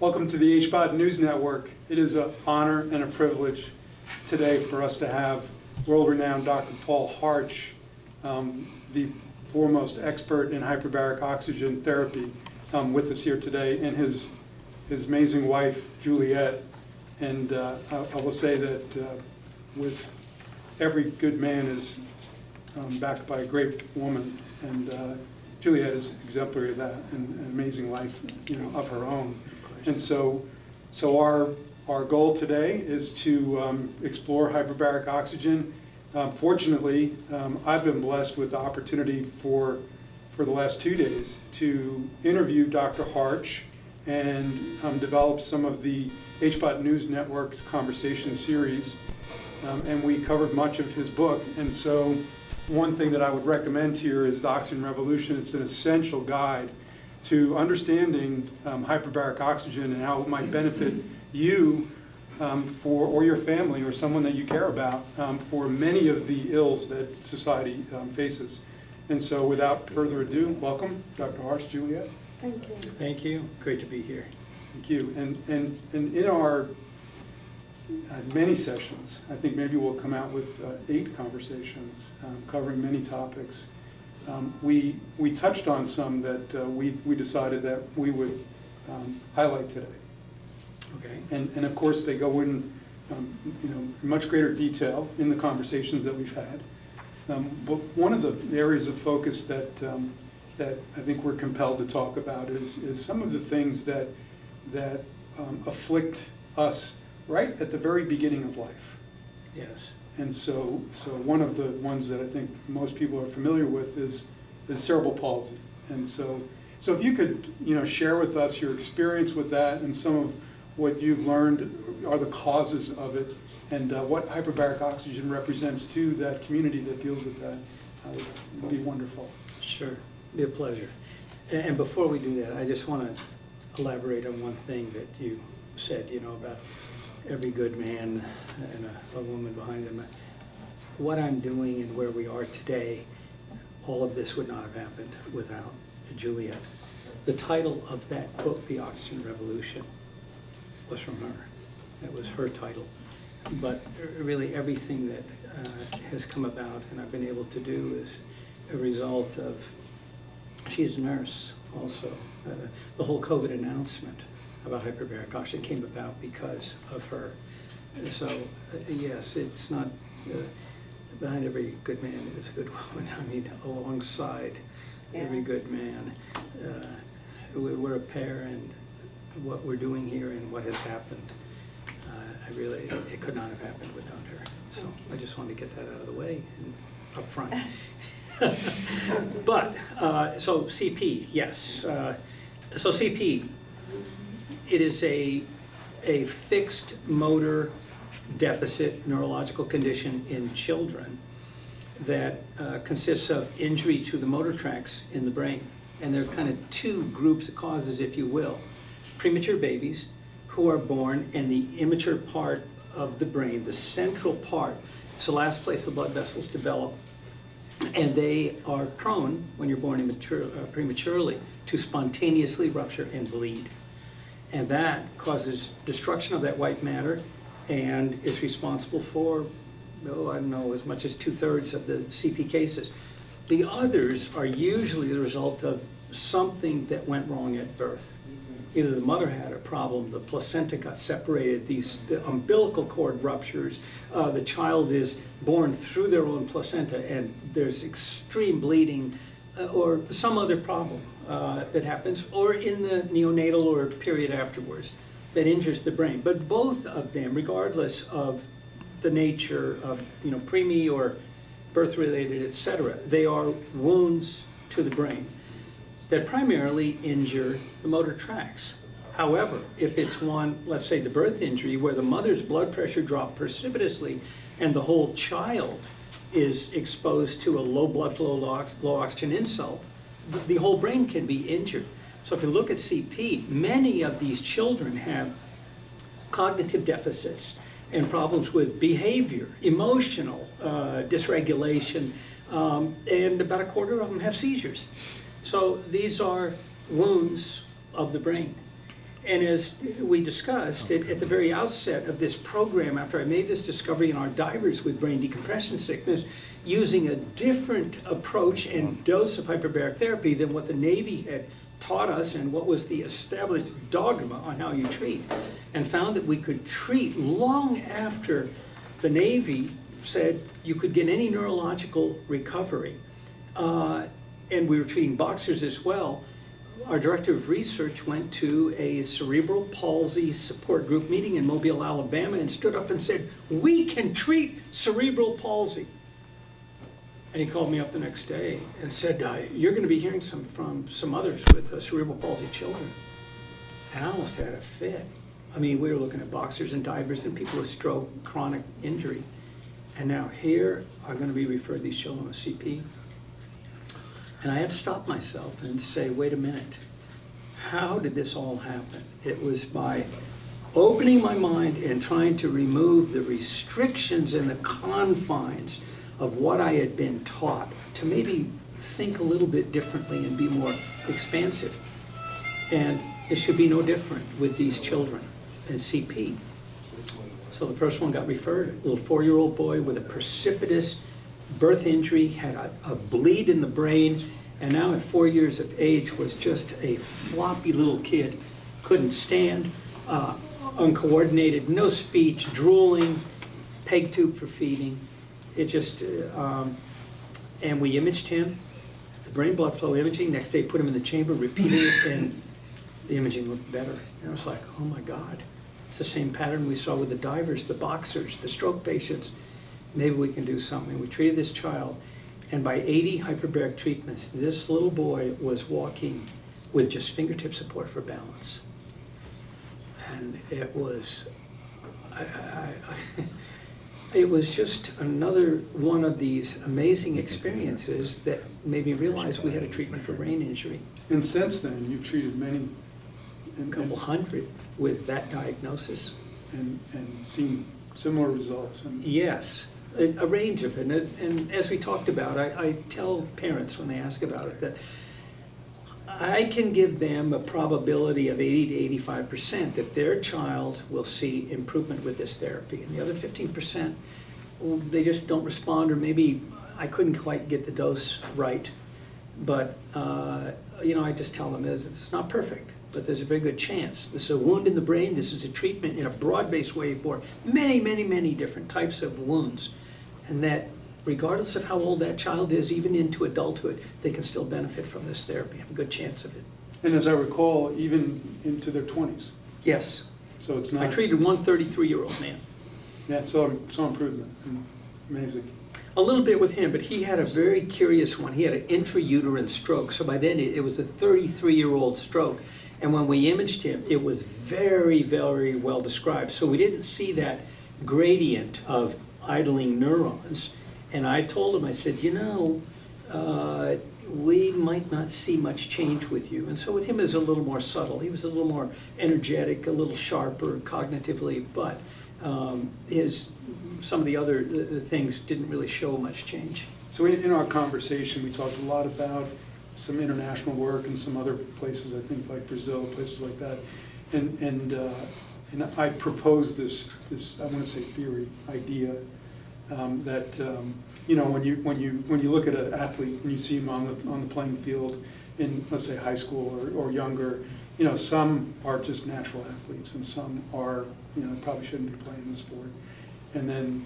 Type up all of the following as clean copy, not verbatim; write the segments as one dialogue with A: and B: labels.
A: Welcome to the HBOT News Network. It is an honor and a privilege today for us to have world-renowned Dr. Paul Harch, the foremost expert in hyperbaric oxygen therapy, with us here today, and his amazing wife, Juliet. And I will say that with every good man is backed by a great woman, and Juliet is exemplary of that, and an amazing life, of her own. And so our goal today is to explore hyperbaric oxygen. Fortunately, I've been blessed with the opportunity for the last 2 days to interview Dr. Harch and develop some of the HBOT News Network's conversation series. And we covered much of his book. And so one thing that I would recommend here is the Oxygen Revolution. It's an essential guide to understanding hyperbaric oxygen and how it might benefit you or your family or someone that you care about for many of the ills that society faces. And so without further ado, welcome, Dr. Harch, Juliet.
B: Thank you.
C: Thank you. Great to be here.
A: Thank you. And in our many sessions, I think maybe we'll come out with 8 conversations covering many topics. We touched on some that we decided that we would highlight today.
C: Okay.
A: And of course they go in much greater detail in the conversations that we've had. But one of the areas of focus that I think we're compelled to talk about is some of the things that afflict us right at the very beginning of life.
C: Yes.
A: And so one of the ones that I think most people are familiar with is cerebral palsy. And so if you could, share with us your experience with that and some of what you've learned are the causes of it, and what hyperbaric oxygen represents to that community that deals with that, would be wonderful.
C: Sure. Be a pleasure. And before we do that, I just want to elaborate on one thing that you said, about every good man and a woman behind them. What I'm doing and where we are today, all of this would not have happened without Juliet. The title of that book, The Oxygen Revolution, was from her. That was her title. But really everything that has come about and I've been able to do is a result of, she's a nurse also. The whole COVID announcement about hyperbaric oxygen came about because of her. So yes, it's not, behind every good man is a good woman. I mean, alongside every good man. We're a pair, and what we're doing here and what has happened, it could not have happened without her. So I just wanted to get that out of the way and up front. But, so CP, yes. So CP, it is a fixed motor deficit neurological condition in children that consists of injury to the motor tracks in the brain. And there are kind of 2 groups of causes, if you will. Premature babies who are born and the immature part of the brain, the central part, it's the last place the blood vessels develop. And they are prone, when you're born prematurely, to spontaneously rupture and bleed. And that causes destruction of that white matter and is responsible for, I don't know, as much as 2/3 of the CP cases. The others are usually the result of something that went wrong at birth. Either the mother had a problem, the placenta got separated, the umbilical cord ruptures, the child is born through their own placenta and there's extreme bleeding, or some other problem that happens, or in the neonatal or period afterwards that injures the brain. But both of them, regardless of the nature of preemie or birth-related, etc., they are wounds to the brain that primarily injure the motor tracks. However, if it's one, let's say the birth injury, where the mother's blood pressure dropped precipitously and the whole child is exposed to a low blood flow, low oxygen insult, the whole brain can be injured. So if you look at CP, many of these children have cognitive deficits and problems with behavior, emotional dysregulation, and about a quarter of them have seizures. So these are wounds of the brain. And as we discussed, at the very outset of this program, after I made this discovery in our divers with brain decompression sickness, using a different approach and dose of hyperbaric therapy than what the Navy had taught us and what was the established dogma on how you treat, and found that we could treat long after the Navy said you could get any neurological recovery. And we were treating boxers as well. Our director of research went to a cerebral palsy support group meeting in Mobile, Alabama, and stood up and said, "We can treat cerebral palsy." And he called me up the next day and said, "You're going to be hearing from some others with cerebral palsy children." And I almost had a fit. I mean, we were looking at boxers and divers and people with stroke, chronic injury. And now here are going to be referred these children with CP. And I had to stop myself and say, wait a minute, how did this all happen? It was by opening my mind and trying to remove the restrictions and the confines of what I had been taught to maybe think a little bit differently and be more expansive. And it should be no different with these children and CP. So the first one got referred, a little 4-year-old boy with a precipitous birth injury, had a bleed in the brain, and now at 4 years of age was just a floppy little kid. Couldn't stand, uncoordinated, no speech, drooling, peg tube for feeding. It just, and we imaged him, the brain blood flow imaging. Next day, put him in the chamber, repeated it, and the imaging looked better. And I was like, oh my God. It's the same pattern we saw with the divers, the boxers, the stroke patients. Maybe we can do something. We treated this child, and by 80 hyperbaric treatments, this little boy was walking with just fingertip support for balance. And it was, it was just another one of these amazing experiences that made me realize we had a treatment for brain injury.
A: And since then, you've treated many.
C: A couple hundred with that diagnosis.
A: And seen similar results.
C: Yes. A range of it. And as we talked about, I tell parents when they ask about it that I can give them a probability of 80 to 85% that their child will see improvement with this therapy. And the other 15%, well, they just don't respond, or maybe I couldn't quite get the dose right. But, I just tell them it's not perfect, but there's a very good chance. This is a wound in the brain. This is a treatment in a broad-based way for many, many, many different types of wounds. And that regardless of how old that child is, even into adulthood, they can still benefit from this therapy, have a good chance of it.
A: And as I recall, even into their 20s.
C: Yes.
A: So it's not...
C: I treated one 33-year-old man.
A: Yeah, so improvement. Amazing.
C: A little bit with him, but he had a very curious one. He had an intrauterine stroke. So by then it was a 33-year-old stroke. And when we imaged him, it was very, very well described. So we didn't see that gradient of idling neurons. And I told him, I said, we might not see much change with you. And so with him it was a little more subtle. He was a little more energetic, a little sharper cognitively, but some of the other things didn't really show much change.
A: So in our conversation, we talked a lot about some international work and some other places, I think like Brazil, places like that. And I proposed this I want to say theory, idea, that when you look at an athlete and you see him on the playing field in, let's say, high school or younger, some are just natural athletes and some are probably shouldn't be playing the sport. And then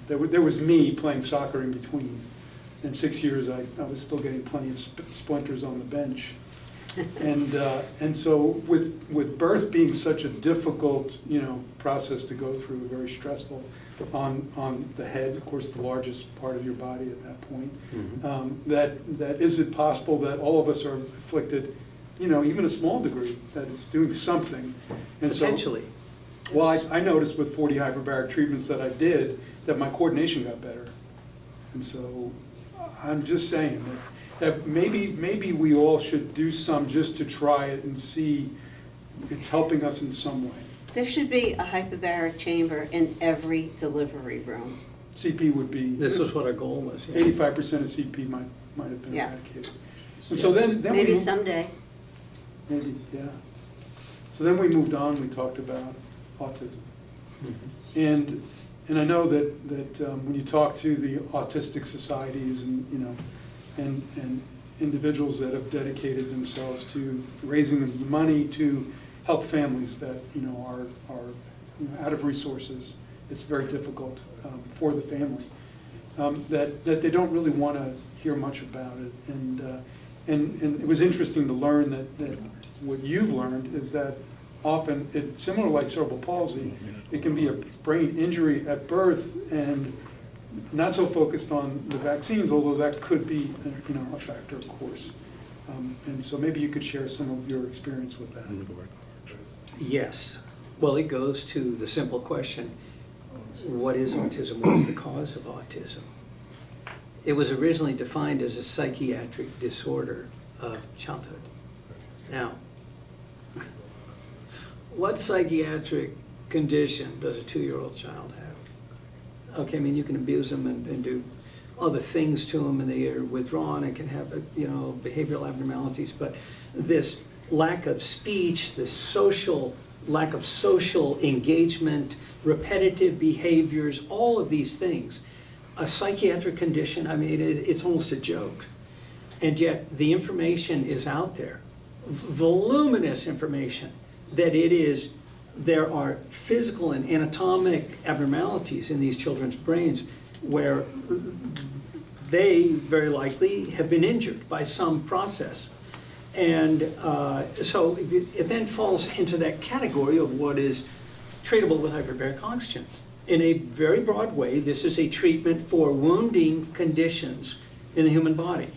A: there was me playing soccer in between. In 6 years, I was still getting plenty of splinters on the bench. And so with birth being such a difficult process to go through, very stressful on the head, of course the largest part of your body at that point,
C: Mm-hmm.
A: that is it possible that all of us are afflicted, even a small degree, that it's doing something. And
C: Potentially.
A: So, well, I noticed with 40 hyperbaric treatments that I did that my coordination got better. And so I'm just saying that maybe we all should do some just to try it and see it's helping us in some way.
B: There should be a hyperbaric chamber in every delivery room.
A: CP would be...
C: This was what our goal was. Yeah.
A: 85% of CP might have been
B: Yeah.
A: eradicated. And so then
B: Maybe
A: we,
B: someday.
A: Maybe, yeah. So then we moved on, we talked about autism.
C: Mm-hmm.
A: And I know that when you talk to the autistic societies and, and individuals that have dedicated themselves to raising the money to help families that, are out of resources, it's very difficult for the family, that they don't really want to hear much about it. And it was interesting to learn that what you've learned is that often, it's similar like cerebral palsy, it can be a brain injury at birth and not so focused on the vaccines, although that could be a factor, of course. And so maybe you could share some of your experience with that.
C: Yes. Well, it goes to the simple question, what is autism? What is the cause of autism? It was originally defined as a psychiatric disorder of childhood. Now, what psychiatric condition does a 2-year-old child have? Okay, I mean, you can abuse them and do other things to them, and they are withdrawn and can have, behavioral abnormalities, but this lack of speech, this lack of social engagement, repetitive behaviors, all of these things, a psychiatric condition, I mean, it's almost a joke. And yet the information is out there, voluminous information, that there are physical and anatomic abnormalities in these children's brains where they very likely have been injured by some process. And so it then falls into that category of what is treatable with hyperbaric oxygen. In a very broad way, this is a treatment for wounding conditions in the human body.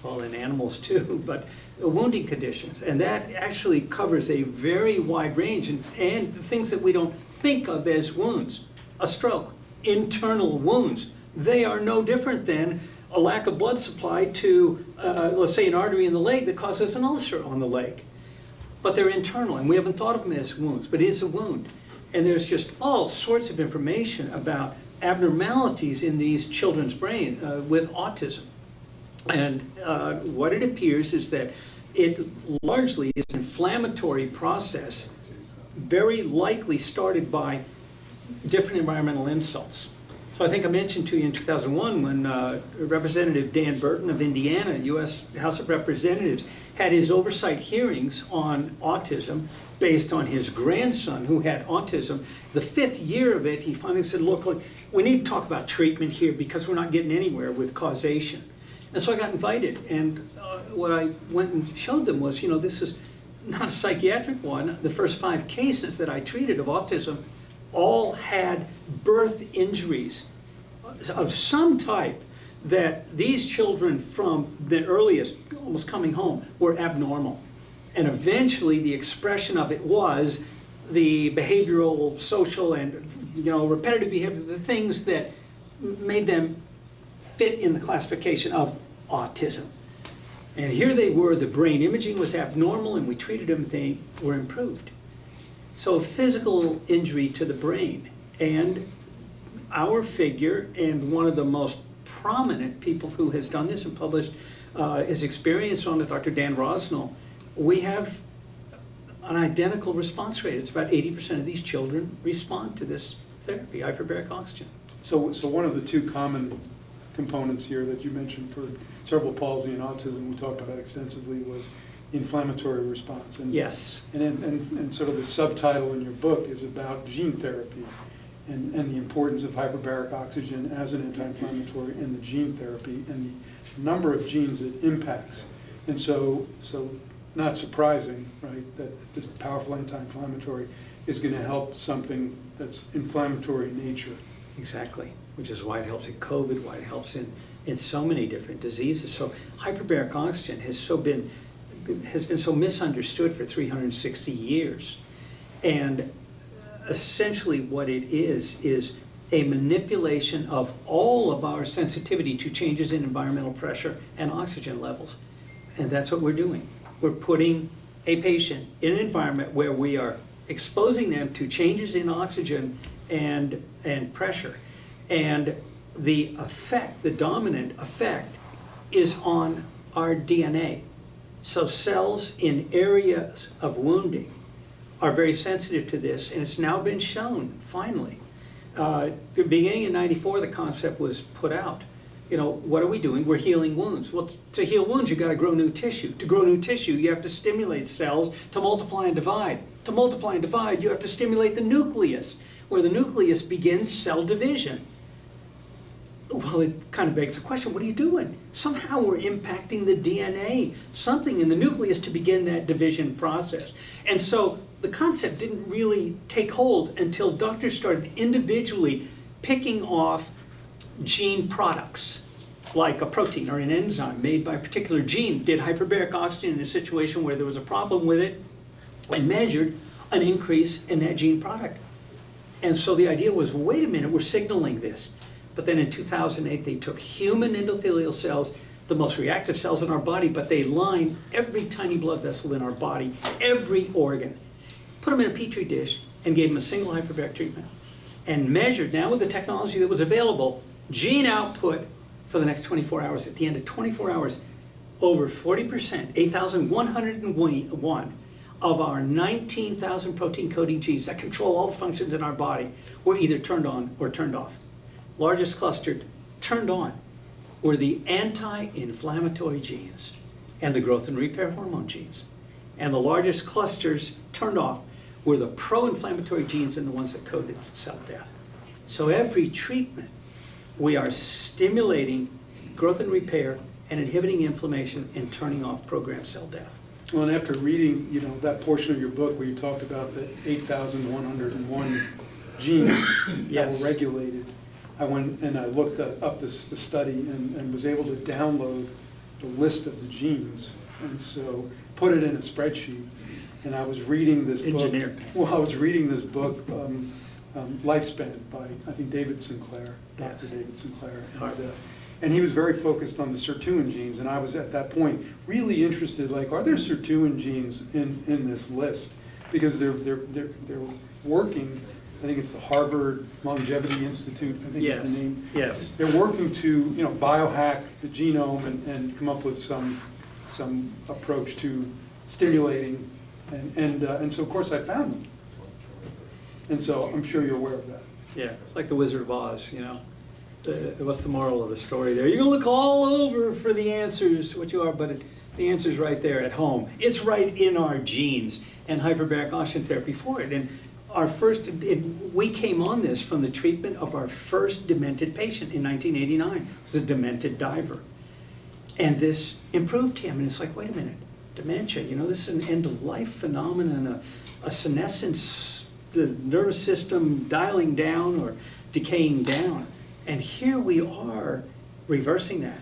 C: Well, in animals too, but wounding conditions. And that actually covers a very wide range and things that we don't think of as wounds. A stroke, internal wounds. They are no different than a lack of blood supply to, let's say, an artery in the leg that causes an ulcer on the leg. But they're internal, and we haven't thought of them as wounds, but it is a wound. And there's just all sorts of information about abnormalities in these children's brain with autism. And what it appears is that it largely is an inflammatory process, very likely started by different environmental insults. So I think I mentioned to you in 2001 when Representative Dan Burton of Indiana, U.S. House of Representatives, had his oversight hearings on autism based on his grandson who had autism. The 5th year of it, he finally said, look, we need to talk about treatment here because we're not getting anywhere with causation. And so I got invited, and what I went and showed them was, this is not a psychiatric one. The first 5 cases that I treated of autism all had birth injuries of some type that these children from the earliest, almost coming home, were abnormal. And eventually the expression of it was the behavioral, social, and repetitive behavior, the things that made them fit in the classification of autism. And here they were, the brain imaging was abnormal, and we treated them, they were improved. So physical injury to the brain. And our figure, and one of the most prominent people who has done this and published his experience on it, Dr. Dan Rosnell, we have an identical response rate. It's about 80% of these children respond to this therapy, hyperbaric oxygen.
A: So one of the 2 common components here that you mentioned for cerebral palsy and autism we talked about extensively was inflammatory response. And,
C: yes.
A: And sort of the subtitle in your book is about gene therapy and the importance of hyperbaric oxygen as an anti-inflammatory and the gene therapy and the number of genes it impacts. And so not surprising, right, that this powerful anti-inflammatory is going to help something that's inflammatory in nature.
C: Exactly, which is why it helps in COVID, why it helps in so many different diseases. So hyperbaric oxygen has been so misunderstood for 360 years. And essentially what it is a manipulation of all of our sensitivity to changes in environmental pressure and oxygen levels. And that's what we're doing. We're putting a patient in an environment where we are exposing them to changes in oxygen and pressure. And the effect, the dominant effect, is on our DNA. So cells in areas of wounding are very sensitive to this, and it's now been shown, finally. The beginning of '94, the concept was put out. You know, what are we doing? We're healing wounds. Well, to heal wounds, you got to grow new tissue. To grow new tissue, you have to stimulate cells to multiply and divide. To multiply and divide, you have to stimulate the nucleus, where the nucleus begins cell division. Well, it kind of begs the question, what are you doing? Somehow we're impacting the DNA, something in the nucleus to begin that division process. And so the concept didn't really take hold until doctors started individually picking off gene products, like a protein or an enzyme made by a particular gene, did hyperbaric oxygen in a situation where there was a problem with it, and measured an increase in that gene product. And so the idea was, wait a minute, we're signaling this. But then in 2008, they took human endothelial cells, the most reactive cells in our body, but they line every tiny blood vessel in our body, every organ, put them in a petri dish, and gave them a single hyperbaric treatment, and measured, now with the technology that was available, gene output for the next 24 hours. At the end of 24 hours, over 40%, 8,101 of our 19,000 protein coding genes that control all the functions in our body were either turned on or turned off. Largest clustered, turned on, were the anti-inflammatory genes and the growth and repair hormone genes. And the largest clusters turned off were the pro-inflammatory genes and the ones that coded cell death. So every treatment, we are stimulating growth and repair and inhibiting inflammation and turning off programmed cell death.
A: Well, and after reading, you know, that portion of your book where you talked about the 8,101 genes that
C: Yes.
A: were regulated, I went and I looked up the study and was able to download the list of the genes, and so put it in a spreadsheet. And I was reading this
C: Engineered.
A: book. Well, I was reading this book, Lifespan, by I think David Sinclair, Dr.
C: Yes.
A: David Sinclair,
C: Right.
A: and he was very focused on the sirtuin genes. And I was at that point really interested, like, are there sirtuin genes in this list? Because they're working. I think it's the Harvard Longevity Institute, I think is the name.
C: Yes.
A: They're working to, you know, biohack the genome and come up with some approach to stimulating, and so of course I found them. And so I'm sure you're aware of that.
C: Yeah, it's like the Wizard of Oz, you know. What's the moral of the story there? You're gonna look all over for the answers, what you are, but the answer's right there at home. It's right in our genes, and hyperbaric oxygen therapy for it. And we came on this from the treatment of our first demented patient in 1989. It was a demented diver. And this improved him, and it's like, wait a minute, dementia, you know, this is an end-of-life phenomenon, a senescence, the nervous system dialing down or decaying down. And here we are reversing that.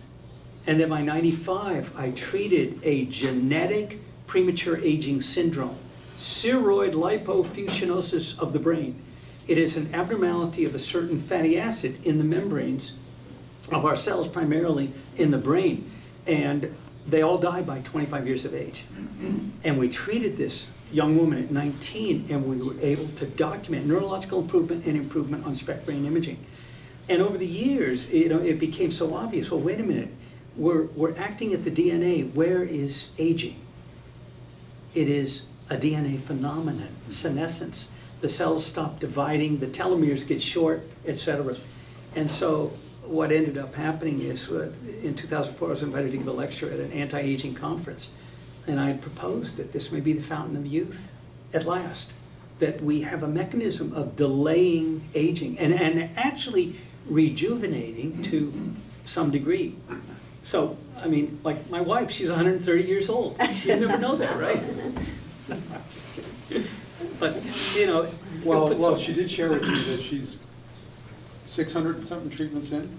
C: And then by 95, I treated a genetic premature aging syndrome, ceroid lipofuscinosis of the brain. It is an abnormality of a certain fatty acid in the membranes of our cells, primarily in the brain. And they all die by 25 years of age. And we treated this young woman at 19, and we were able to document neurological improvement and improvement on SPECT brain imaging. And over the years, you know, it became so obvious, well, wait a minute, we're acting at the DNA. Where is aging? It is a DNA phenomenon, senescence. The cells stop dividing, the telomeres get short, etc. And so what ended up happening is in 2004, I was invited to give a lecture at an anti-aging conference. And I had proposed that this may be the fountain of youth at last, that we have a mechanism of delaying aging and actually rejuvenating to some degree. So, I mean, like my wife, she's 130 years old. You never know that, right? But, you know.
A: Well, she did share with me that she's 600 and something treatments in.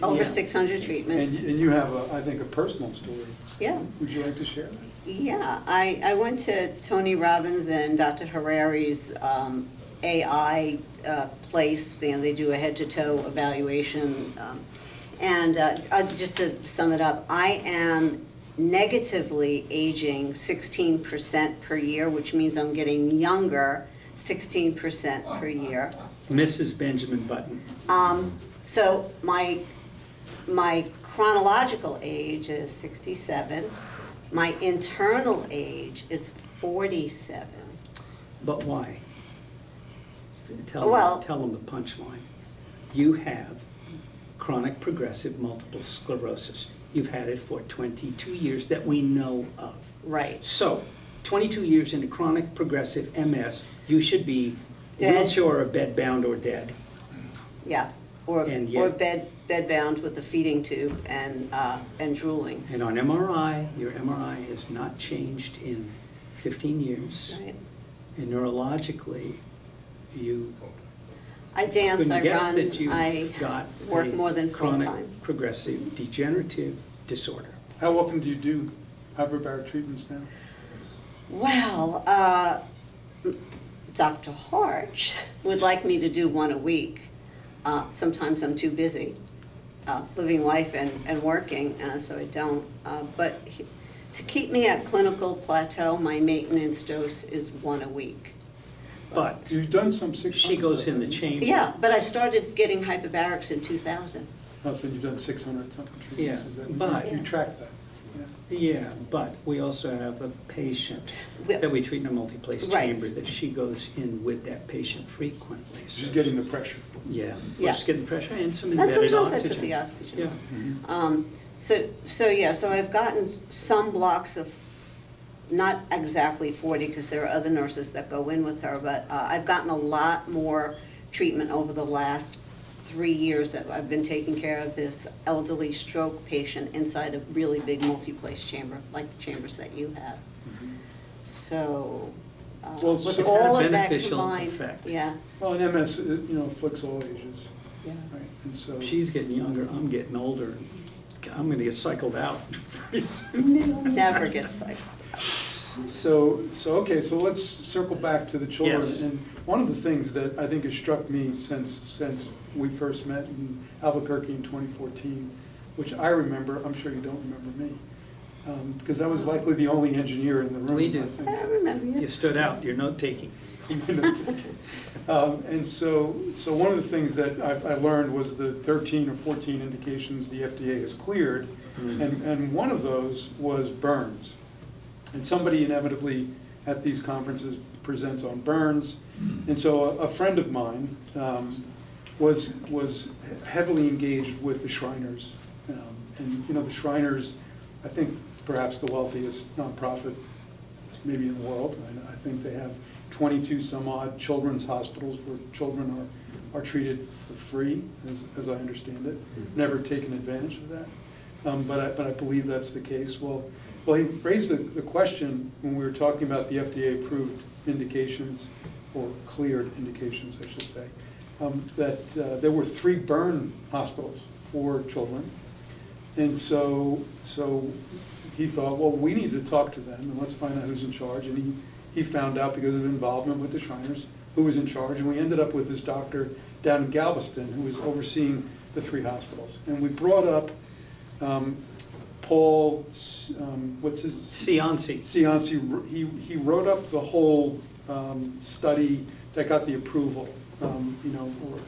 B: Over
C: Yeah.
B: 600 treatments.
A: And you have, I think, a personal story.
B: Yeah.
A: Would you like to share that?
B: Yeah, I went to Tony Robbins and Dr. Harari's AI place. You know, they do a head-to-toe evaluation. Just to sum it up, I am negatively aging 16% per year, which means I'm getting younger 16% per year.
C: Mrs. Benjamin Button.
B: So my chronological age is 67. My internal age is 47.
C: But why?
B: Well-
C: Tell them the punchline. You have chronic progressive multiple sclerosis. You've had it for 22 years that we know of.
B: Right.
C: So, 22 years into chronic progressive MS, you should be
B: Dead.
C: wheelchair or bedbound or dead.
B: Yeah, or
C: And
B: or
C: yet-
B: bedbound with a feeding tube and drooling.
C: And on MRI, your MRI has not changed in 15 years.
B: Right.
C: And neurologically, you
B: I dance,
C: couldn't
B: I
C: guess
B: run,
C: that you've
B: I
C: got
B: work
C: a
B: more than
C: chronic
B: full-time.
C: progressive degenerative disorder.
A: How often do you do hyperbaric treatments now?
B: Well, Dr. Harch would like me to do one a week. Sometimes I'm too busy, living life and working, so I don't. But to keep me at clinical plateau, my maintenance dose is one a week.
C: But
A: You've done some 600.
C: she goes in the chamber.
B: Yeah, but I started getting hyperbarics in 2000.
A: Oh, so you've done 600 something treatments.
C: Yeah,
A: Is that-
C: but-
A: You track that. Yeah.
C: Yeah, but we also have a patient that we treat in a multi-place
B: Right.
C: chamber that she goes in with that patient frequently.
A: She's getting the pressure.
C: Yeah,
B: Yeah.
C: she's getting pressure and some
B: And
C: embedded
B: sometimes
C: oxygen.
B: I put the oxygen.
C: Yeah.
B: So I've gotten some blocks of, not exactly 40, because there are other nurses that go in with her, but I've gotten a lot more treatment over the last 3 years that I've been taking care of this elderly stroke patient inside a really big multi-place chamber, like the chambers that you have. So,
A: Well,
B: with
A: so- It's got a
B: all of that
C: beneficial
B: combined,
C: effect.
B: yeah,
A: Well, and MS, afflicts all ages,
B: yeah.
A: right? And so.
C: She's getting younger, I'm getting older. I'm gonna get cycled out pretty soon.
B: Never gets cycled.
A: So let's circle back to the children.
C: Yes.
A: And one of the things that I think has struck me since we first met in Albuquerque in 2014, which I remember, I'm sure you don't remember me, because I was likely the only engineer in the room.
C: We do.
A: I think.
B: I remember you.
C: You stood out, you're note-taking.
A: And so one of the things that I learned was the 13 or 14 indications the FDA has cleared, and one of those was burns. And somebody inevitably at these conferences presents on burns, and so a friend of mine was heavily engaged with the Shriners, and the Shriners, I think perhaps the wealthiest nonprofit maybe in the world. I think they have 22 some odd children's hospitals where children are treated for free, as I understand it. Never taken advantage of that, but I believe that's the case. Well, he raised the question when we were talking about the FDA-approved indications, or cleared indications, I should say, that there were 3 burn hospitals for children. And so he thought, well, we need to talk to them, and let's find out who's in charge. And he found out, because of involvement with the Shriners, who was in charge. And we ended up with this doctor down in Galveston who was overseeing the 3 hospitals. And we brought up Paul, what's his?
C: Cianci.
A: Cianci. He wrote up the whole study that got the approval,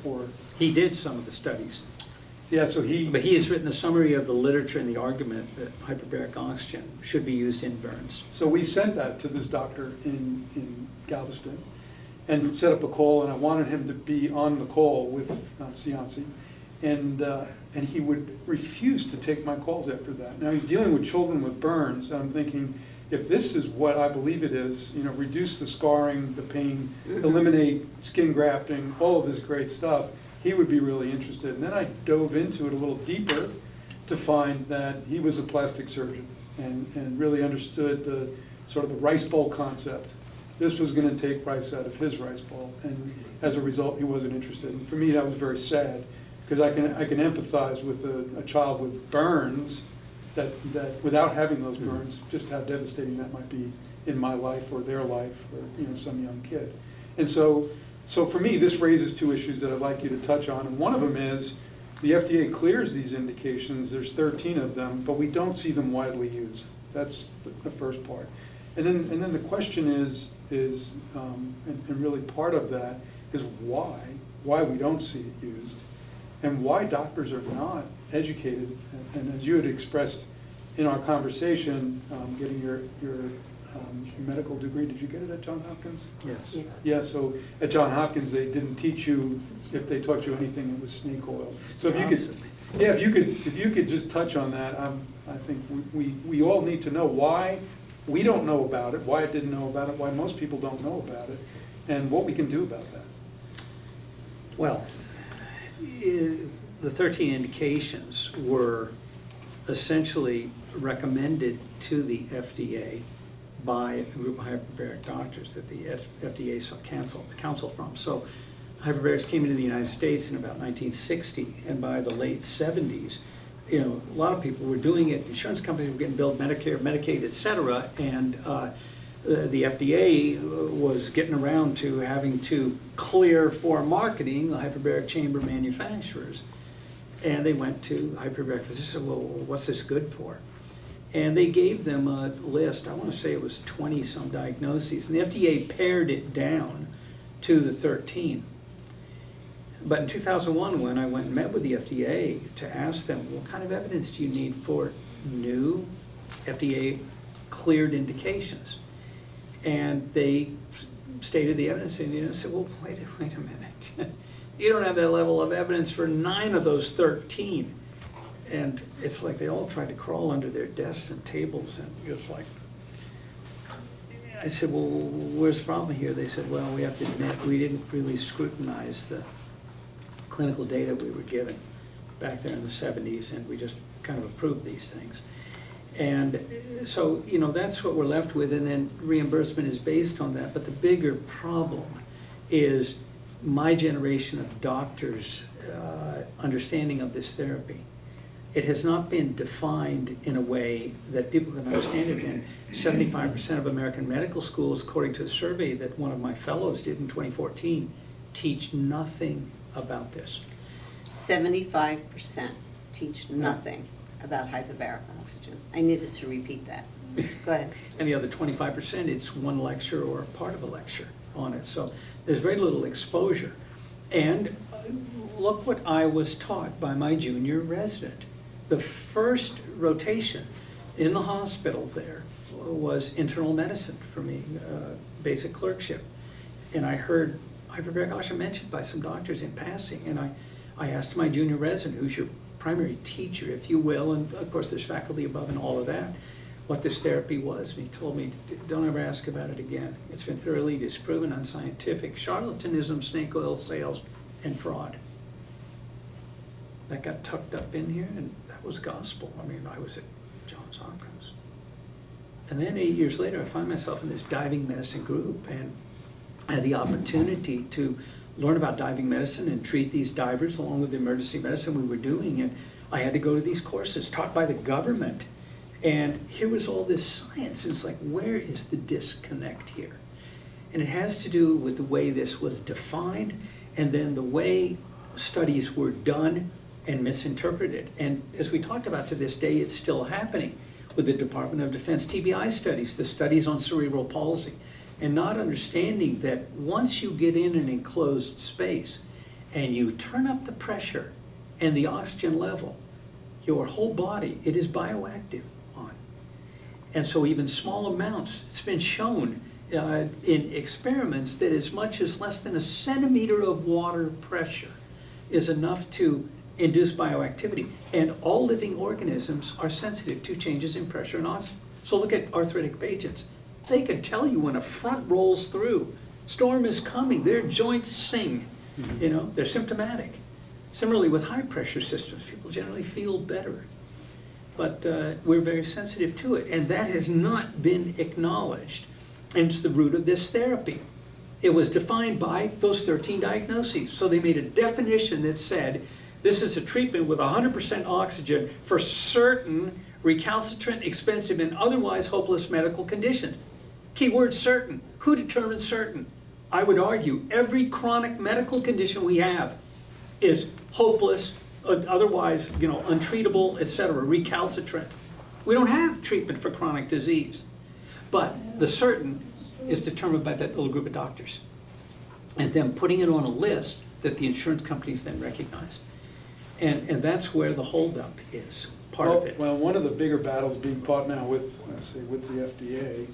A: or
C: He did some of the studies,
A: yeah, so he.
C: but he has written a summary of the literature and the argument that hyperbaric oxygen should be used in burns.
A: So we sent that to this doctor in Galveston and set up a call, and I wanted him to be on the call with Cianci. And he would refuse to take my calls after that. Now, he's dealing with children with burns, and I'm thinking, if this is what I believe it is, reduce the scarring, the pain, eliminate skin grafting, all of this great stuff, he would be really interested. And then I dove into it a little deeper to find that he was a plastic surgeon and really understood the sort of the rice bowl concept. This was going to take rice out of his rice bowl, and as a result, he wasn't interested. And for me, that was very sad, because I can empathize with a child with burns, that without having those burns, just how devastating that might be in my life or their life, or some young kid. And so for me, this raises 2 issues that I'd like you to touch on. And one of them is the FDA clears these indications. There's 13 of them, but we don't see them widely used. That's the first part. And then the question is and really part of that is why we don't see it used, and why doctors are not educated. And as you had expressed in our conversation, getting your medical degree. Did you get it at Johns Hopkins?
C: Yes.
A: Yeah, so at Johns Hopkins, they didn't teach you, if they taught you anything, it was snake oil. So if you could, yeah, if you could just touch on that, I think we all need to know why we don't know about it, why I didn't know about it, why most people don't know about it, and what we can do about that.
C: Well, the 13 indications were essentially recommended to the FDA by a group of hyperbaric doctors that the FDA sought counsel from. So hyperbarics came into the United States in about 1960, and by the late 70s, a lot of people were doing it. Insurance companies were getting billed Medicare, Medicaid, et cetera, and the FDA was getting around to having to clear for marketing the hyperbaric chamber manufacturers. And they went to hyperbaric physicians and said, well, what's this good for? And they gave them a list, I want to say it was 20-some diagnoses, and the FDA pared it down to the 13. But in 2001, when I went and met with the FDA to ask them, what kind of evidence do you need for new FDA-cleared indications? And they stated the evidence, and said, well, wait a minute. You don't have that level of evidence for 9 of those 13. And it's like they all tried to crawl under their desks and tables, and just like, I said, well, where's the problem here? They said, well, we have to admit, we didn't really scrutinize the clinical data we were given back there in the 70s, and we just kind of approved these things. And so, that's what we're left with, and then reimbursement is based on that. But the bigger problem is my generation of doctors' understanding of this therapy. It has not been defined in a way that people can understand it. And 75% of American medical schools, according to a survey that one of my fellows did in 2014, teach nothing about this.
B: 75% teach nothing about hyperbaric oxygen. I needed to repeat that. Go ahead.
C: And the other 25%, it's one lecture or part of a lecture on it. So there's very little exposure. And look what I was taught by my junior resident. The first rotation in the hospital there was internal medicine for me, basic clerkship. And I heard hyperbaric oxygen mentioned by some doctors in passing. And I asked my junior resident, who's your primary teacher, if you will, and of course there's faculty above and all of that, what this therapy was. And he told me, don't ever ask about it again. It's been thoroughly disproven, unscientific, charlatanism, snake oil sales, and fraud. That got tucked up in here, and that was gospel. I mean, I was at Johns Hopkins. And then 8 years later, I find myself in this diving medicine group, and I had the opportunity to learn about diving medicine and treat these divers along with the emergency medicine we were doing. And I had to go to these courses taught by the government. And here was all this science. And it's like, where is the disconnect here? And it has to do with the way this was defined, and then the way studies were done and misinterpreted. And as we talked about, to this day, it's still happening with the Department of Defense TBI studies, the studies on cerebral palsy, and not understanding that once you get in an enclosed space and you turn up the pressure and the oxygen level, your whole body, it is bioactive on. And so even small amounts, it's been shown in experiments that as much as less than a centimeter of water pressure is enough to induce bioactivity. And all living organisms are sensitive to changes in pressure and oxygen. So look at arthritic patients. They can tell you when a front rolls through, storm is coming, their joints sing, they're symptomatic. Similarly with high pressure systems, people generally feel better. But we're very sensitive to it, and that has not been acknowledged. And it's the root of this therapy. It was defined by those 13 diagnoses. So they made a definition that said, this is a treatment with 100% oxygen for certain recalcitrant, expensive, and otherwise hopeless medical conditions. Keyword certain. Who determines certain? I would argue every chronic medical condition we have is hopeless, otherwise, untreatable, etc., recalcitrant. We don't have treatment for chronic disease. But the certain is determined by that little group of doctors, and them putting it on a list that the insurance companies then recognize. And that's where the holdup is, part of it.
A: Well, one of the bigger battles being fought now with the FDA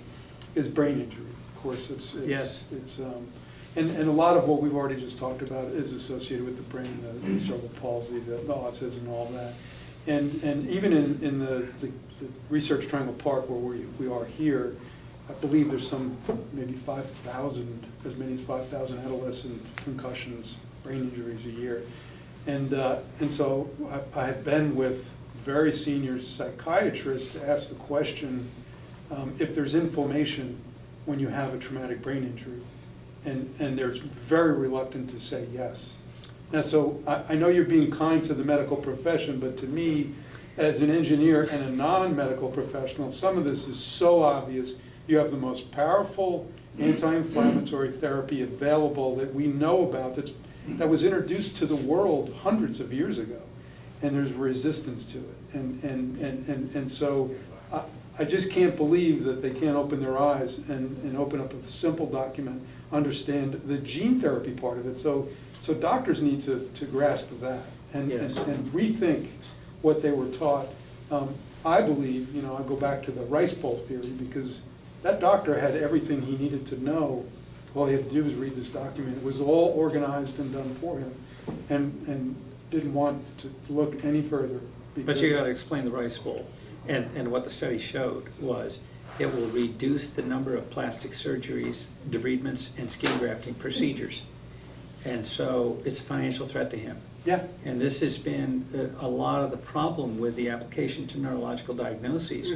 A: is brain injury. Of course,
C: Yes.
A: and a lot of what we've already just talked about is associated with the brain, the cerebral palsy, the autism, and all that. And even in the Research Triangle Park where we are here, I believe there's maybe 5,000, as many as 5,000 adolescent concussions, brain injuries a year. And so I have been with very senior psychiatrists to ask the question, if there's inflammation when you have a traumatic brain injury. And they're very reluctant to say yes. Now, so I know you're being kind to the medical profession, but to me, as an engineer and a non-medical professional, some of this is so obvious. You have the most powerful anti-inflammatory therapy available that we know about that was introduced to the world hundreds of years ago, and there's resistance to it. And so I just can't believe that they can't open their eyes and open up a simple document, understand the gene therapy part of it. So doctors need to grasp that and rethink what they were taught. I believe, I go back to the rice bowl theory, because that doctor had everything he needed to know. All he had to do was read this document. It was all organized and done for him, and didn't want to look any further.
C: But you got to explain the rice bowl. And what the study showed was it will reduce the number of plastic surgeries, debridements, and skin grafting procedures. And so it's a financial threat to him.
A: Yeah.
C: And this has been a lot of the problem with the application to neurological diagnoses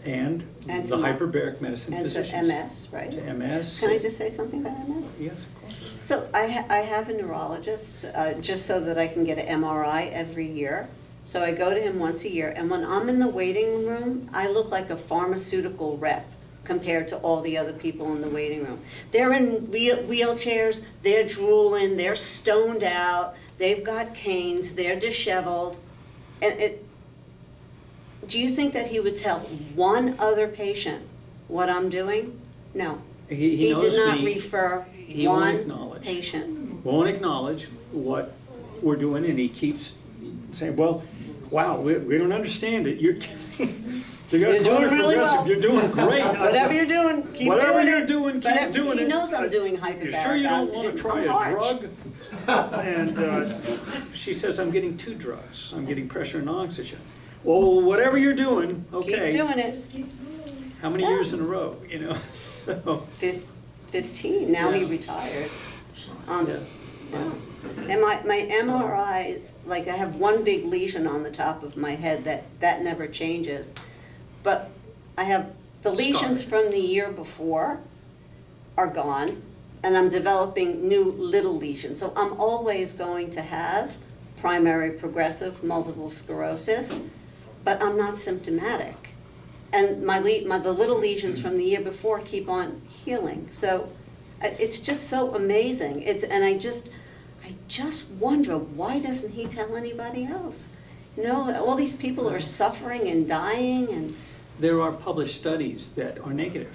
C: and
B: And
C: the
B: to
C: hyperbaric medicine
B: And to
C: physicians.
B: MS, right?
C: To MS.
B: Can I just say something about MS?
C: Yes, of course.
B: So I have a neurologist, just so that I can get an MRI every year. So I go to him once a year, and when I'm in the waiting room, I look like a pharmaceutical rep compared to all the other people in the waiting room. They're in wheelchairs, they're drooling, they're stoned out, they've got canes, they're disheveled. And do you think that he would tell one other patient what I'm doing? No.
C: He knows
B: did not
C: me.
B: refer
C: He won't
B: one
C: acknowledge.
B: patient.
C: Won't acknowledge what we're doing, and he keeps saying, well, wow, we don't understand it. You're doing
B: really well.
C: You're doing great.
B: Whatever you're doing, keep doing it.
C: Whatever you're doing,
B: But
C: keep doing it.
B: He knows I'm doing
C: You
B: hyperbaric
C: sure you don't
B: oxygen.
C: want to try
B: I'm
C: a
B: large.
C: drug? And she says, I'm getting 2 drugs. I'm getting pressure and oxygen. Well, whatever you're doing, okay.
B: Keep doing it.
C: How many
B: Yeah.
C: years in a row, So,
B: 15, now he
C: Yeah.
B: retired.
C: yeah.
B: Yeah. And my MRIs, like I have one big lesion on the top of my head that never changes. But I have the lesions
C: Scarred.
B: from the year before are gone, and I'm developing new little lesions. So I'm always going to have primary progressive multiple sclerosis, but I'm not symptomatic. And the little lesions from the year before keep on healing. So it's just so amazing. I just wonder, why doesn't he tell anybody else? All these people are suffering and dying, and
C: There are published studies that are negative,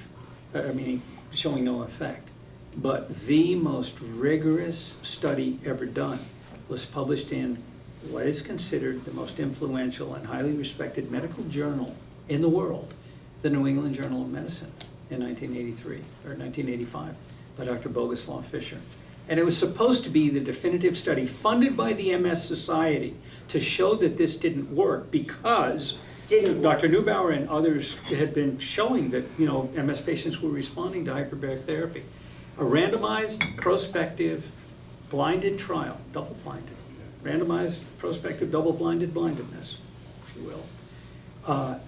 C: showing no effect. But the most rigorous study ever done was published in what is considered the most influential and highly respected medical journal in the world, the New England Journal of Medicine, in 1983 or 1985 by Dr. Boguslav Fischer. And it was supposed to be the definitive study funded by the MS Society to show that this didn't work, because Dr. Neubauer and others had been showing that MS patients were responding to hyperbaric therapy. A randomized, prospective, blinded trial, double-blinded, randomized, prospective, double-blinded blindedness, if you will,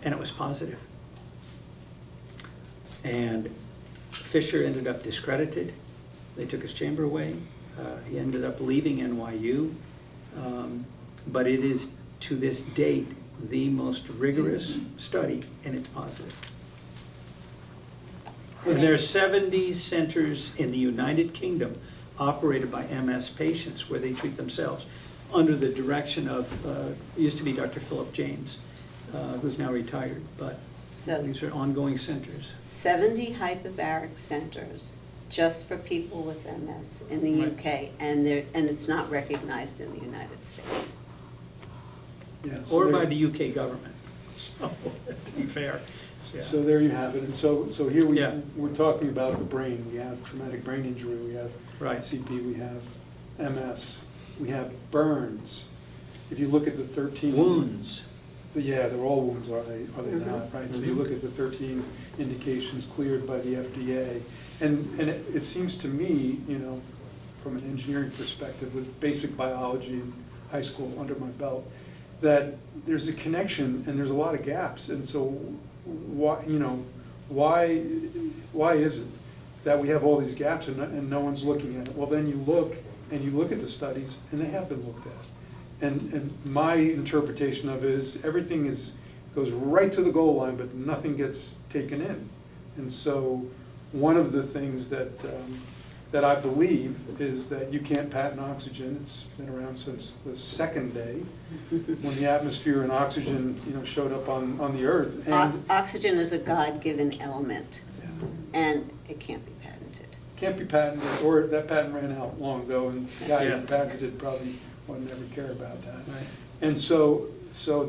C: and it was positive. And Fisher ended up discredited. They took his chamber away. He ended up leaving NYU. But it is, to this date, the most rigorous study, and it's positive. And there are 70 centers in the United Kingdom operated by MS patients where they treat themselves under the direction of, used to be Dr. Philip James, who's now retired, but
B: So-
C: these are ongoing centers.
B: 70 hyperbaric centers just for people with MS in the
C: Right.
B: UK, and it's not recognized in the United States.
A: Yeah, so
C: Or
A: there-
C: by the UK government, so, to be fair. Yeah.
A: So there you have it. And so here
C: Yeah.
A: we're talking about the brain. We have traumatic brain injury, we have
C: Right.
A: CP, we have MS, we have burns. If you look at the 13
C: Wounds.
A: Yeah, they're all wounds, are they
B: Mhm.
A: not, right? So you
C: Mhm.
A: look at the 13 indications cleared by the FDA, and it seems to me, from an engineering perspective, with basic biology in high school under my belt, that there's a connection and there's a lot of gaps. And so why is it that we have all these gaps and no one's looking at it? Well, then you look at the studies, and they have been looked at. And my interpretation of it is everything goes right to the goal line, but nothing gets taken in. And so one of the things that I believe is that you can't patent oxygen. It's been around since the second day when the atmosphere and oxygen showed up on the earth. And
B: Oxygen is a God-given element,
A: yeah,
B: and it can't be patented.
A: can't be patented, or that patent ran out long ago, and the guy
C: Yeah.
A: who patented it probably would never care about that.
C: Right.
A: And so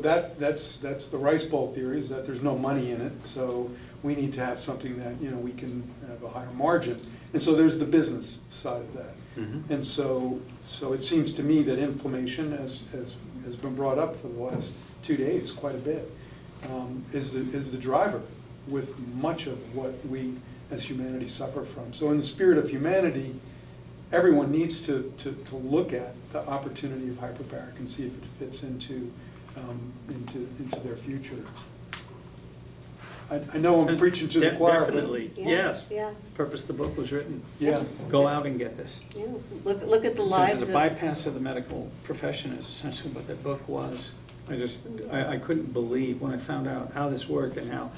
A: that's the rice bowl theory, is that there's no money in it, so we need to have something that, we can have a higher margin. And so there's the business side of that.
C: Mhm.
A: And so it seems to me that inflammation, as has been brought up for the last 2 days, quite a bit, is the driver with much of what we as humanity suffer from. So in the spirit of humanity, everyone needs to look at the opportunity of hyperbaric and see if it fits into their future. I know I'm preaching to the choir, but
C: Definitely,
B: Yeah,
C: yes.
B: Yeah,
C: Purpose the book was written.
A: yeah,
C: Go out and get this.
B: yeah. Look at the
C: Because
B: lives
C: the
B: of.
C: bypass of the medical profession is essentially what that book was. I couldn't believe when I found out how this worked and how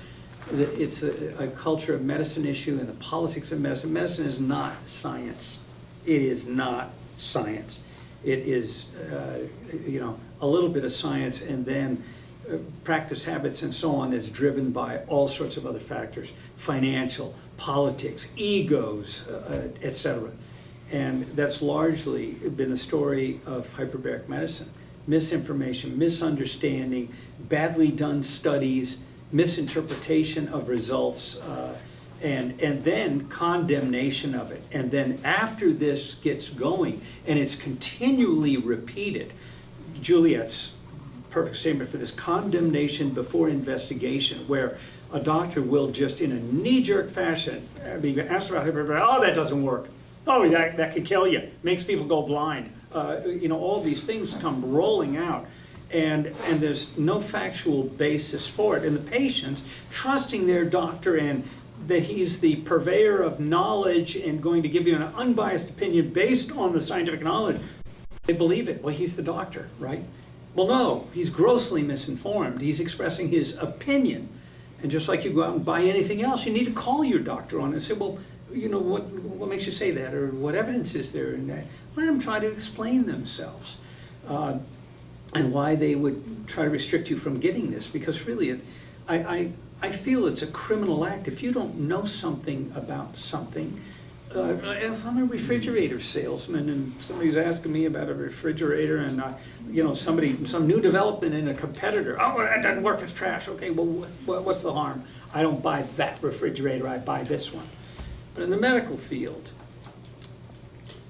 C: it's a culture of medicine issue and the politics of medicine. Medicine is not science. It is not science. It is, a little bit of science and then practice habits and so on that's driven by all sorts of other factors, financial, politics, egos, etc. And that's largely been the story of hyperbaric medicine. Misinformation, misunderstanding, badly done studies, misinterpretation of results, and then condemnation of it. And then after this gets going, and it's continually repeated, Juliet's perfect statement for this, condemnation before investigation, where a doctor will just in a knee-jerk fashion be asked about hyperbaric, oh, that doesn't work. Oh, that could kill you. Makes people go blind. All these things come rolling out. And there's no factual basis for it. And the patients trusting their doctor and that he's the purveyor of knowledge and going to give you an unbiased opinion based on the scientific knowledge, they believe it. Well, he's the doctor, right? Well, no, he's grossly misinformed. He's expressing his opinion. And just like you go out and buy anything else, you need to call your doctor on it and say, well, what makes you say that? Or what evidence is there in that? Let them try to explain themselves. And why they would try to restrict you from getting this. Because really, I feel it's a criminal act. If you don't know something about something, if I'm a refrigerator salesman and somebody's asking me about a refrigerator and, some new development in a competitor, oh, that doesn't work, it's trash. Okay, well, what's the harm? I don't buy that refrigerator, I buy this one. But in the medical field,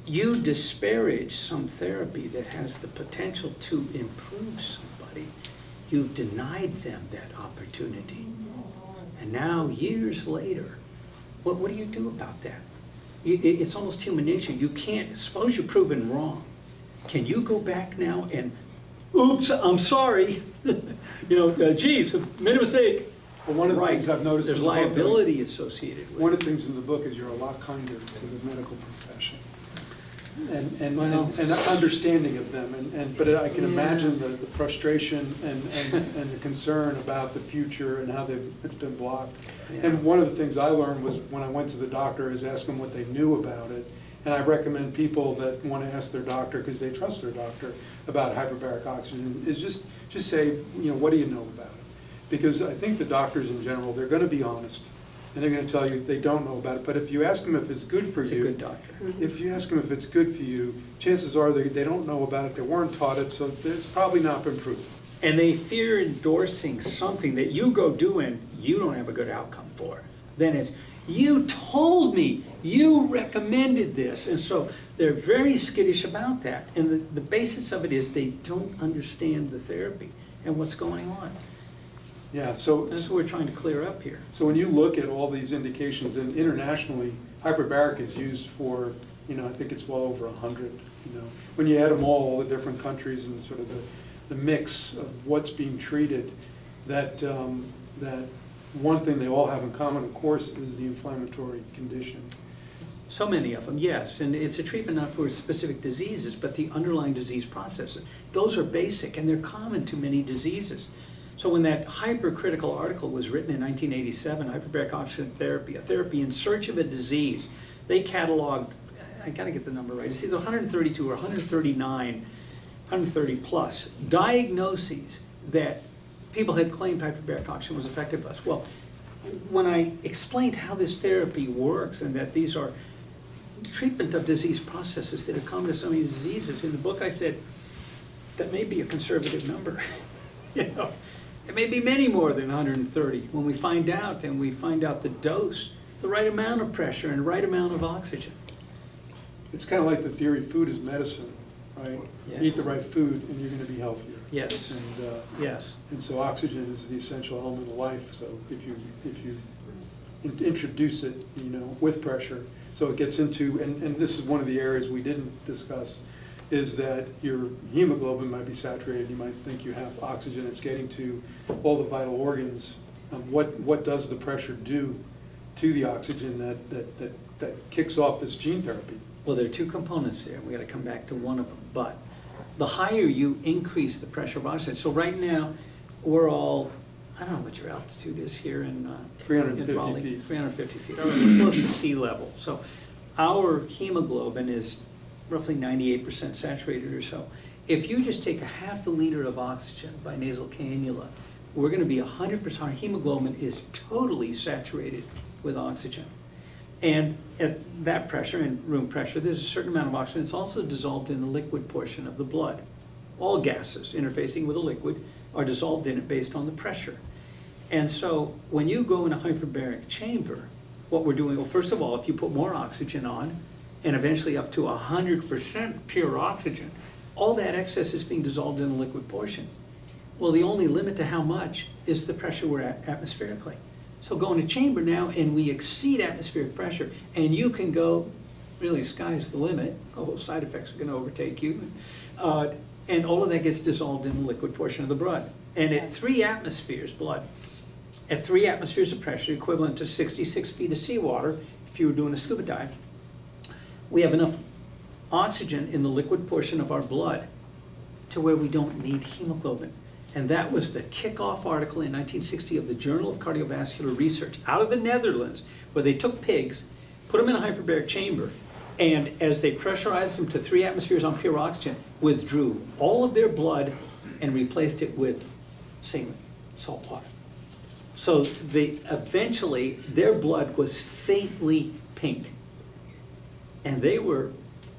C: you disparage some therapy that has the potential to improve somebody. You've denied them that opportunity. And now, years later, what do you do about that? It's almost human nature. You can't, suppose you're proven wrong. Can you go back now and, oops, I'm sorry, geez, made a mistake.
A: Well, one of the things I've noticed
C: There's
A: in the book,
C: liability associated with it.
A: one of the things in the book is you're a lot kinder to the medical profession. And understanding of them, but I can imagine the frustration and the concern about the future and how it's been blocked.
C: Yeah.
A: And one of the things I learned was when I went to the doctor is ask them what they knew about it. And I recommend people that want to ask their doctor, because they trust their doctor, about hyperbaric oxygen, is just say, what do you know about it? Because I think the doctors in general, they're going to be honest. And they're going to tell you they don't know about it. But if you ask them if it's good for
C: It's
A: you,
C: a good doctor.
A: if you ask them if it's good for you, chances are they don't know about it, they weren't taught it, so it's probably not been proven.
C: and they fear endorsing something that you go do and you don't have a good outcome for, then it's, you told me, you recommended this. And so they're very skittish about that. And the basis of it is they don't understand the therapy and what's going on.
A: Yeah, so,
C: That's what we're trying to clear up here.
A: so when you look at all these indications, and internationally, hyperbaric is used for, I think it's well over 100, When you add them all the different countries and sort of the mix of what's being treated, that one thing they all have in common, of course, is the inflammatory condition.
C: So many of them, yes, and it's a treatment not for specific diseases, but the underlying disease processes. Those are basic, and they're common to many diseases. So when that hypercritical article was written in 1987, hyperbaric oxygen therapy, a therapy in search of a disease, they cataloged, I gotta get the number right, it's either 132 or 139, 130 plus diagnoses that people had claimed hyperbaric oxygen was effective for us. Well, when I explained how this therapy works and that these are treatment of disease processes that are common to so many diseases, in the book I said, that may be a conservative number. It may be many more than 130 when we find out, and we find out the dose, the right amount of pressure and the right amount of oxygen.
A: It's kind of like the theory, food is medicine, right?
C: Yeah.
A: Eat the right food and you're going to be healthier.
C: Yes. Yes.
A: And so oxygen is the essential element of life. So if you introduce it, with pressure, so it gets into, and this is one of the areas we didn't discuss, is that your hemoglobin might be saturated. You might think you have oxygen. It's getting to all the vital organs. What does the pressure do to the oxygen that kicks off this gene therapy?
C: Well, there are two components there. We got to come back to one of them. But the higher you increase the pressure of oxygen, so right now we're all, I don't know what your altitude is here in
A: 350
C: in Raleigh.
A: feet.
C: 350 feet. All right, we're close to sea level. So our hemoglobin is roughly 98% saturated or so. If you just take a half a liter of oxygen by nasal cannula, we're going to be 100%. Our hemoglobin is totally saturated with oxygen. And at that pressure, and room pressure, there's a certain amount of oxygen. It's also dissolved in the liquid portion of the blood. All gases interfacing with a liquid are dissolved in it based on the pressure. And so when you go in a hyperbaric chamber, what we're doing, well, first of all, if you put more oxygen on, and eventually up to 100% pure oxygen, all that excess is being dissolved in the liquid portion. Well, the only limit to how much is the pressure we're at atmospherically. So go in a chamber now and we exceed atmospheric pressure, and you can go, really sky's the limit, although side effects are going to overtake you, and all of that gets dissolved in the liquid portion of the blood. And at 3 atmospheres blood, at 3 atmospheres of pressure, equivalent to 66 feet of seawater, if you were doing a scuba dive, we have enough oxygen in the liquid portion of our blood to where we don't need hemoglobin. And that was the kickoff article in 1960 of the Journal of Cardiovascular Research out of the Netherlands, where they took pigs, put them in a hyperbaric chamber, and as they pressurized them to 3 atmospheres on pure oxygen, withdrew all of their blood and replaced it with saline, salt water. So eventually their blood was faintly pink. And they were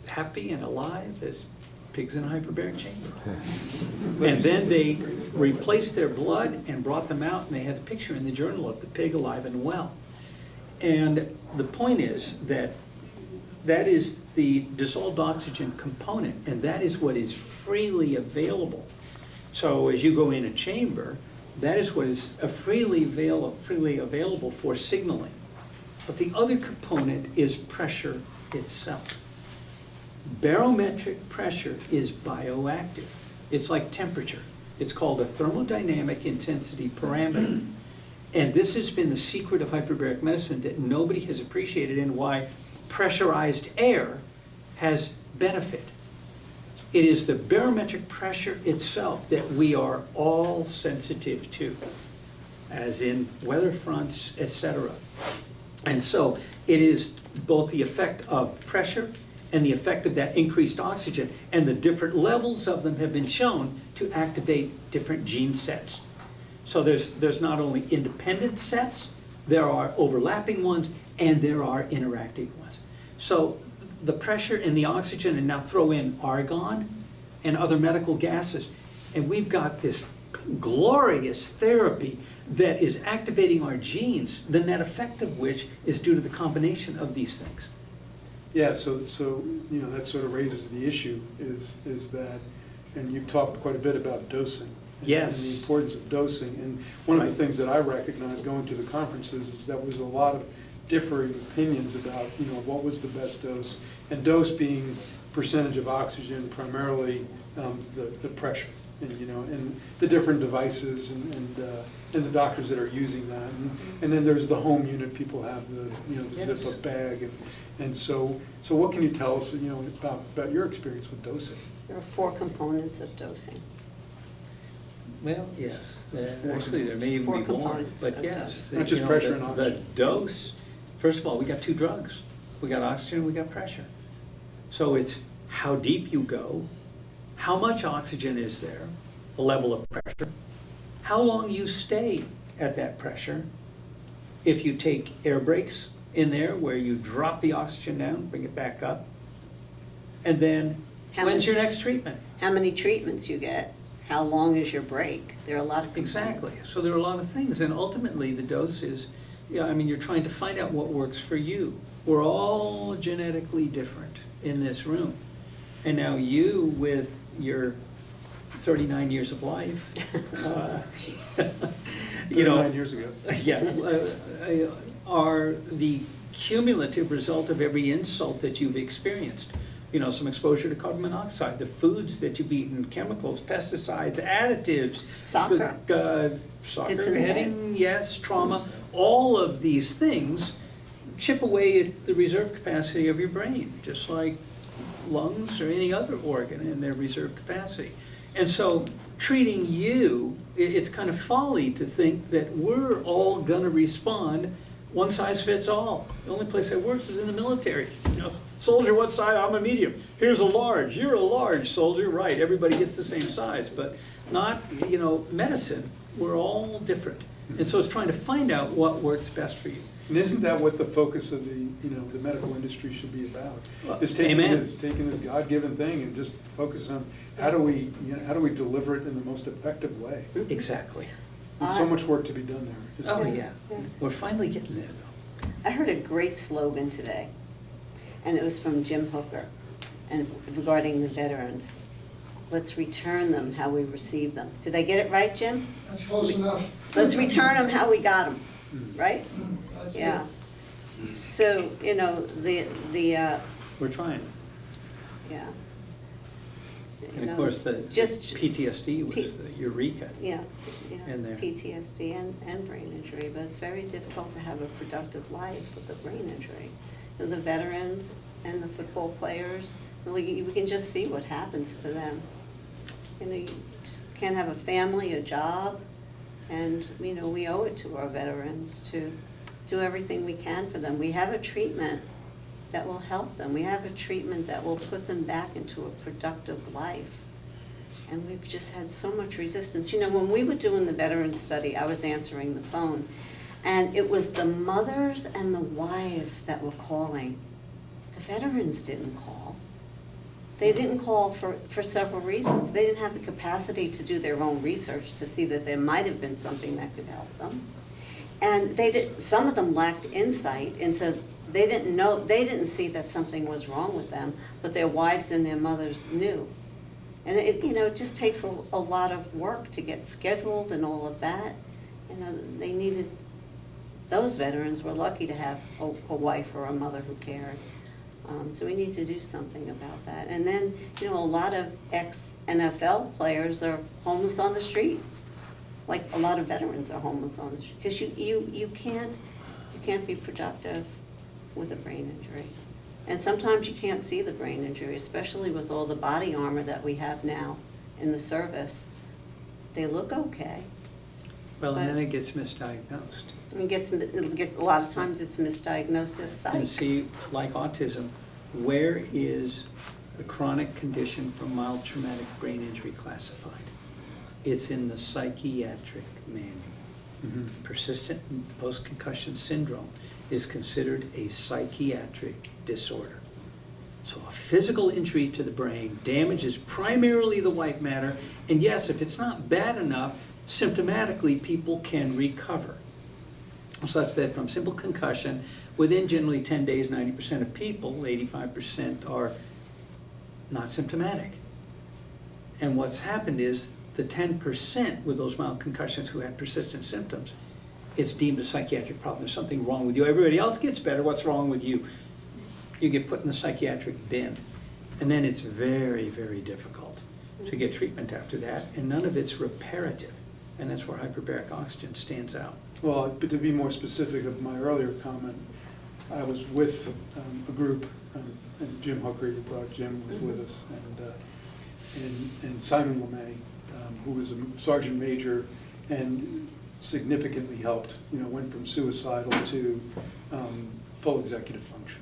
C: happy and alive as pigs in a hyperbaric chamber. And then they replaced their blood and brought them out, and they had a picture in the journal of the pig alive and well. And the point is that that is the dissolved oxygen component, and that is what is freely available. So as you go in a chamber, that is what is freely available for signaling. But the other component is pressure itself. Barometric pressure is bioactive. It's like temperature. It's called a thermodynamic intensity parameter. And this has been the secret of hyperbaric medicine that nobody has appreciated, and why pressurized air has benefit. It is the barometric pressure itself that we are all sensitive to, as in weather fronts, etc. And so it is both the effect of pressure and the effect of that increased oxygen, and the different levels of them have been shown to activate different gene sets. So there's not only independent sets, there are overlapping ones, and there are interacting ones. So the pressure and the oxygen, and now throw in argon and other medical gases, and we've got this glorious therapy that is activating our genes, the net effect of which is due to the combination of these things.
A: Yeah, so, that sort of raises the issue is that, and you've talked quite a bit about dosing.
C: Yes.
A: And the importance of dosing. And one of
C: Right.
A: the things that I recognized going to the conferences is that was a lot of differing opinions about, what was the best dose. And dose being percentage of oxygen, primarily the pressure. And the different devices and the doctors that are using that. And then there's the home unit, people have the
C: Yes.
A: zip-up bag. And so what can you tell us, about your experience with dosing?
B: There are 4 components of dosing.
C: Well, yes, actually, there may even
B: Four
C: be more,
B: components
C: but
B: of
C: yes.
B: dose.
A: Not just pressure and
C: The
A: oxygen.
C: dose, first of all, we got 2 drugs. We got oxygen, we got pressure. So it's how deep you go, how much oxygen is there, the level of pressure, how long you stay at that pressure. If you take air breaks in there where you drop the oxygen down, bring it back up, and then
B: How
C: when's
B: many-
C: your next treatment?
B: How many treatments you get, how long is your break? There are a lot of components.
C: Exactly. So there are a lot of things, and ultimately the dose is, you're trying to find out what works for you. We're all genetically different in this room. And now you, with your 39 years of life,
A: 39 years ago.
C: Are the cumulative result of every insult that you've experienced. Some exposure to carbon monoxide, the foods that you've eaten, chemicals, pesticides, additives.
B: Soccer.
C: Soccer,
B: It's in the
C: hitting, yes, trauma. All of these things chip away at the reserve capacity of your brain, just like lungs or any other organ in their reserve capacity. And so treating you, it's kind of folly to think that we're all going to respond one size fits all. The only place that works is in the military. Soldier, what size? I'm a medium. Here's a large. You're a large soldier, right? Everybody gets the same size, but not, medicine. We're all different. And so it's trying to find out what works best for you.
A: And isn't that what the focus of the medical industry should be about?
C: Well,
A: Is taking
C: amen.
A: this God-given thing and just focus on how do we deliver it in the most effective way?
C: Exactly.
A: There's so much work to be done there.
C: Oh,
B: Yeah.
C: yeah. We're finally getting there, though.
B: I heard a great slogan today, and it was from Jim Hooker, and regarding the veterans. Let's return them how we received them. Did I get it right, Jim?
D: That's close enough.
B: Let's return them how we got them, right?
D: That's it.
B: Yeah. So,
C: We're trying.
B: yeah.
C: And of course, the
B: just
C: PTSD was
B: P-
C: the eureka.
B: Yeah,
C: in there.
B: PTSD and brain injury, but it's very difficult to have a productive life with a brain injury. The veterans and the football players, we can just see what happens to them. You just can't have a family, a job, and, we owe it to our veterans to do everything we can for them. We have a treatment that will help them. We have a treatment that will put them back into a productive life. And we've just had so much resistance. When we were doing the veteran study, I was answering the phone, and it was the mothers and the wives that were calling. The veterans didn't call. They didn't call for several reasons. They didn't have the capacity to do their own research to see that there might have been something that could help them. And some of them lacked insight, and so they didn't see that something was wrong with them, but their wives and their mothers knew. And it just takes a lot of work to get scheduled and all of that. Those veterans were lucky to have a wife or a mother who cared. So we need to do something about that. And then, a lot of ex-NFL players are homeless on the streets. Like a lot of veterans are homeless on the street. Because you can't be productive with a brain injury. And sometimes you can't see the brain injury, especially with all the body armor that we have now in the service. They look okay.
C: Well, and
B: But-
C: then it gets misdiagnosed.
B: A lot of times it's misdiagnosed as psych.
C: And see, like autism, where is a chronic condition from mild traumatic brain injury classified? It's in the psychiatric manual.
A: Mhm.
C: Persistent post-concussion syndrome is considered a psychiatric disorder. So a physical injury to the brain damages primarily the white matter, and yes, if it's not bad enough symptomatically people can recover, such that from simple concussion, within generally 10 days, 90% of people, 85% are not symptomatic. And what's happened is the 10% with those mild concussions who had persistent symptoms, it's deemed a psychiatric problem. There's something wrong with you. Everybody else gets better. What's wrong with you? You get put in the psychiatric bin. And then it's very, very difficult to get treatment after that. And none of it's reparative. And that's where hyperbaric oxygen stands out.
A: Well, but to be more specific of my earlier comment, I was with a group, and Jim Hooker, you brought Jim, was with us, and Simon LeMay, who was a sergeant major and significantly helped, went from suicidal to full executive function.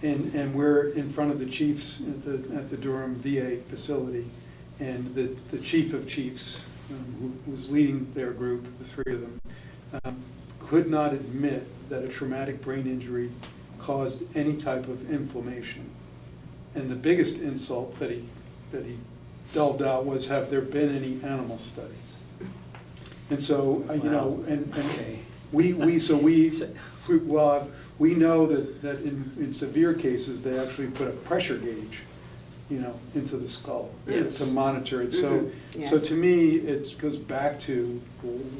A: And we're in front of the chiefs at the Durham VA facility, and the chief of chiefs, who was leading their group, the three of them, could not admit that a traumatic brain injury caused any type of inflammation. And the biggest insult that he delved out was, have there been any animal studies? And so,
C: Okay.
A: we know that in severe cases, they actually put a pressure gauge, into the skull
C: Yes.
A: to monitor it. So,
B: Mhm. Yeah.
A: so to me, it goes back to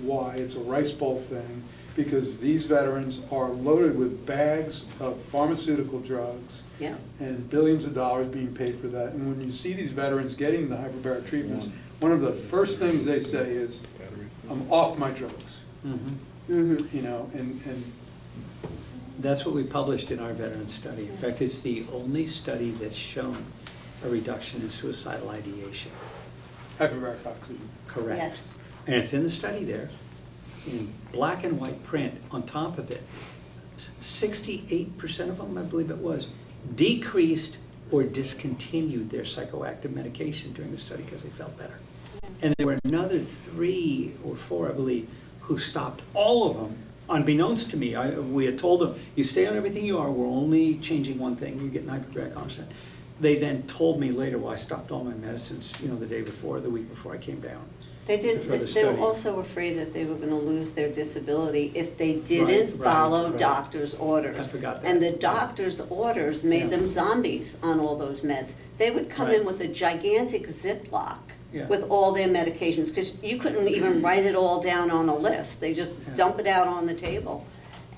A: why it's a rice bowl thing, because these veterans are loaded with bags of pharmaceutical drugs
B: Yeah.
A: and billions of dollars being paid for that. And when you see these veterans getting the hyperbaric treatments, one of the first things they say is, I'm off my drugs,
C: Mhm.
A: and
C: That's what we published in our veteran study. In fact, it's the only study that's shown a reduction in suicidal ideation.
A: hyperbaric oxygen.
C: Correct.
B: Yes.
C: And it's in the study there, in black and white print on top of it. 68% of them, I believe it was, decreased or discontinued their psychoactive medication during the study because they felt better. And there were another 3 or 4, I believe, who stopped all of them, unbeknownst to me. We had told them, you stay on everything you are, we're only changing one thing, you get an hyperbaric oxygen. They then told me later, well, I stopped all my medicines, the day before, the week before I came down.
B: They
C: For the
B: did, they were
C: study.
B: also afraid that they were gonna lose their disability if they didn't
C: Right,
B: follow
C: right.
B: doctor's orders.
C: I forgot that.
B: And the doctor's orders made
C: Yeah.
B: them zombies on all those meds. They would come in
C: Right.
B: with a gigantic Ziploc
C: Yeah.
B: with all their medications, because you couldn't even write it all down on a list. They just
C: Yeah.
B: dump it out on the table.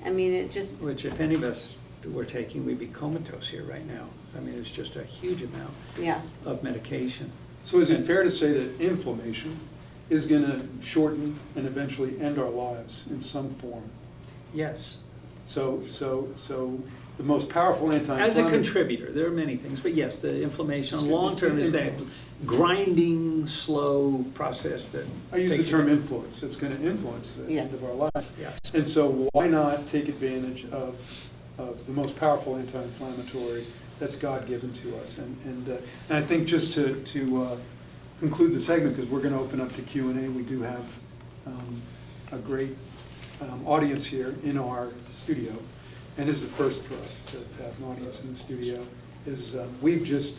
B: I mean, it just,
C: Which if any of us were taking, we'd be comatose here right now. I mean, it's just a huge amount
B: yeah.
C: of medication.
A: So is it fair to say that inflammation is going to shorten and eventually end our lives in some form?
C: Yes.
A: So the most powerful
C: As a
A: anti-inflammatory...
C: contributor, there are many things, but yes, the inflammation, long-term is that grinding, slow process that...
A: I use the
C: takes-
A: term influence. It's going to influence the
B: Yeah.
A: end of our life.
C: Yes.
A: And so why not take advantage of the most powerful anti-inflammatory that's God-given to us? And I think just to conclude the segment, because we're going to open up to Q&A, we do have a great audience here in our studio, and this is the first for us to have an audience in the studio, is we've just,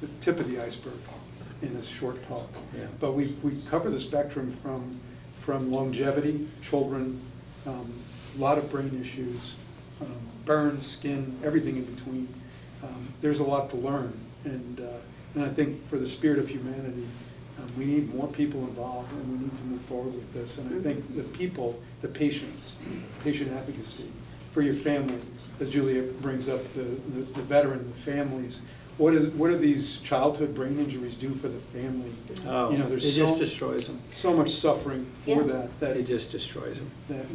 A: the tip of the iceberg in this short talk.
C: Yeah.
A: But we cover the spectrum from longevity, children, a lot of brain issues, burns, skin, everything in between. There's a lot to learn, and I think for the spirit of humanity, we need more people involved, and we need to move forward with this. And I think the people, the patients, patient advocacy for your family, as Julia brings up, the veteran, the families. What do these childhood brain injuries do for the family?
C: Oh,
A: There's
C: it just destroys them.
A: so much suffering for
B: Yeah.
A: that
C: It just destroys them.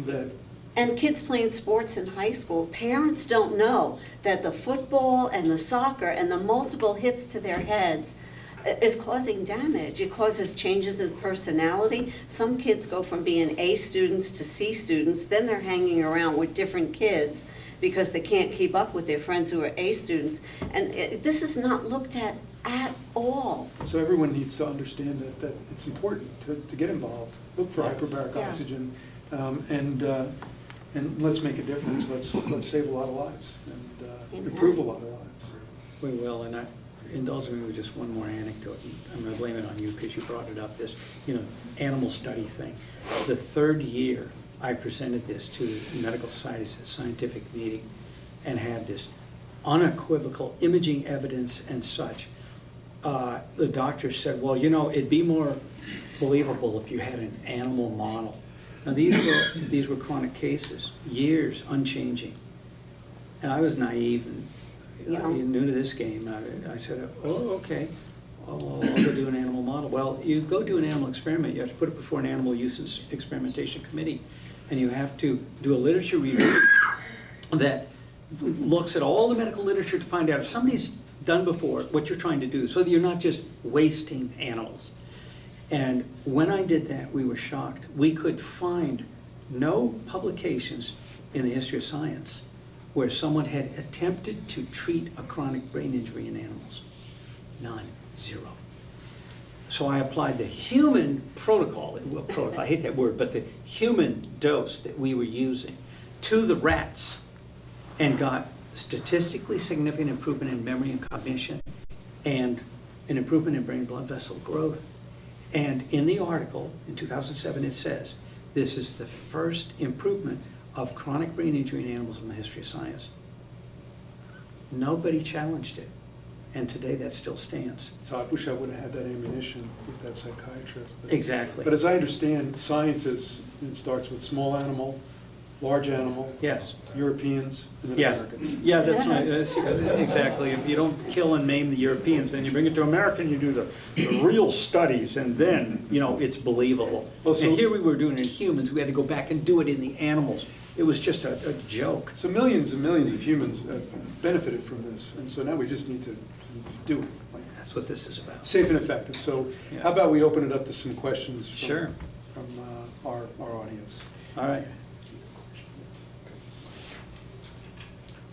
A: that
B: And kids playing sports in high school, parents don't know that the football and the soccer and the multiple hits to their heads is causing damage. It causes changes in personality. Some kids go from being A students to C students, then they're hanging around with different kids because they can't keep up with their friends who are A students. And this is not looked at all.
A: So everyone needs to understand that it's important to get involved. Look for
C: Yes.
A: hyperbaric
B: Yeah.
A: oxygen, and let's make a difference. Let's save a lot of lives and
B: Amen.
A: improve a lot of lives.
C: We will, and indulge me with just one more anecdote. I'm going to blame it on you because you brought it up, this, animal study thing. The third year I presented this to medical societies at a scientific meeting and had this unequivocal imaging evidence and such. The doctor said, well, it'd be more believable if you had an animal model. Now, these were chronic cases, years unchanging. And I was naive and new to this game. I said, oh, okay, I'll go do an animal model. Well, you go do an animal experiment, you have to put it before an animal use and experimentation committee, and you have to do a literature review that looks at all the medical literature to find out if somebody's done before what you're trying to do, so that you're not just wasting animals. And when I did that, we were shocked. We could find no publications in the history of science where someone had attempted to treat a chronic brain injury in animals. None, zero. So I applied the human protocol, I hate that word, but the human dose that we were using to the rats and got statistically significant improvement in memory and cognition and an improvement in brain blood vessel growth. And in the article in 2007 it says, this is the first improvement of chronic brain injury in animals in the history of science. Nobody challenged it. And today that still stands.
A: So I wish I would have had that ammunition with that psychiatrist.
C: Exactly.
A: But as I understand, science it starts with small animal, large animal,
C: Yes.
A: Europeans, and then
C: Yes.
A: Americans.
C: Yeah, that's right. Exactly. If you don't kill and maim the Europeans, then you bring it to America and you do the real studies, and then, it's believable.
A: Well, so-
C: And here we were doing it in humans. We had to go back and do it in the animals. It was just a joke.
A: So millions and millions of humans benefited from this, and so now we just need to do it.
C: That's what this is about.
A: Safe and effective. So
C: Yeah.
A: how about we open it up to some questions from,
C: Sure.
A: from our audience.
C: All right.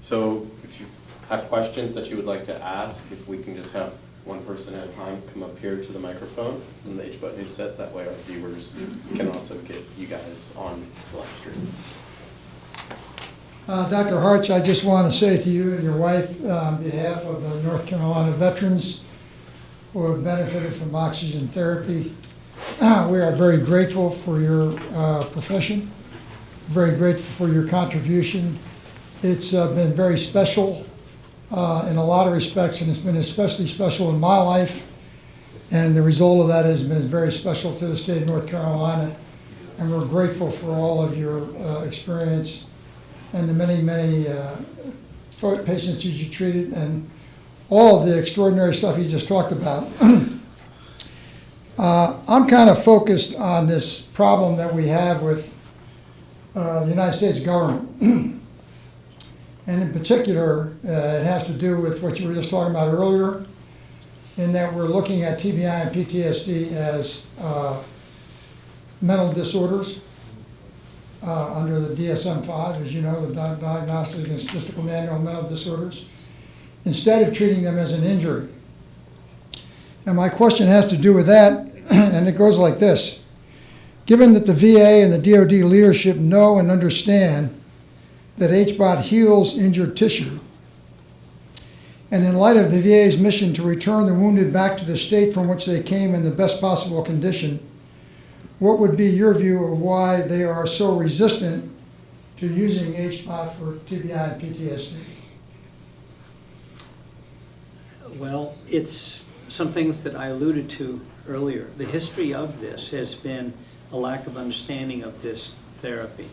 D: So if you have questions that you would like to ask, if we can just have one person at a time come up here to the microphone in the HBOT News set, that way our viewers can also get you guys on the live stream.
E: Dr. Harch, I just want to say to you and your wife, on behalf of the North Carolina veterans who have benefited from oxygen therapy, we are very grateful for your profession, very grateful for your contribution. It's been very special in a lot of respects, and it's been especially special in my life. And the result of that has been very special to the state of North Carolina. And we're grateful for all of your experience and the many, many patients that you treated and all of the extraordinary stuff you just talked about. I'm kind of focused on this problem that we have with the United States government. And in particular, it has to do with what you were just talking about earlier, in that we're looking at TBI and PTSD as mental disorders under the DSM-5, as you know, the Diagnostic and Statistical Manual of Mental Disorders, instead of treating them as an injury. And my question has to do with that, and it goes like this. Given that the VA and the DoD leadership know and understand that HBOT heals injured tissue, and in light of the VA's mission to return the wounded back to the state from which they came in the best possible condition, what would be your view of why they are so resistant to using HBOT for TBI and PTSD?
C: Well, it's some things that I alluded to earlier. The history of this has been a lack of understanding of this therapy.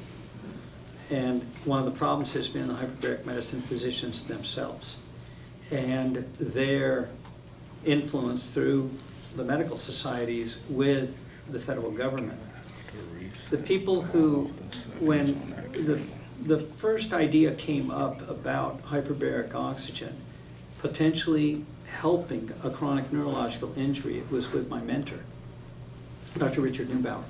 C: And one of the problems has been the hyperbaric medicine physicians themselves and their influence through the medical societies with the federal government. The people who, when the first idea came up about hyperbaric oxygen potentially helping a chronic neurological injury, it was with my mentor, Dr. Richard Neubauer.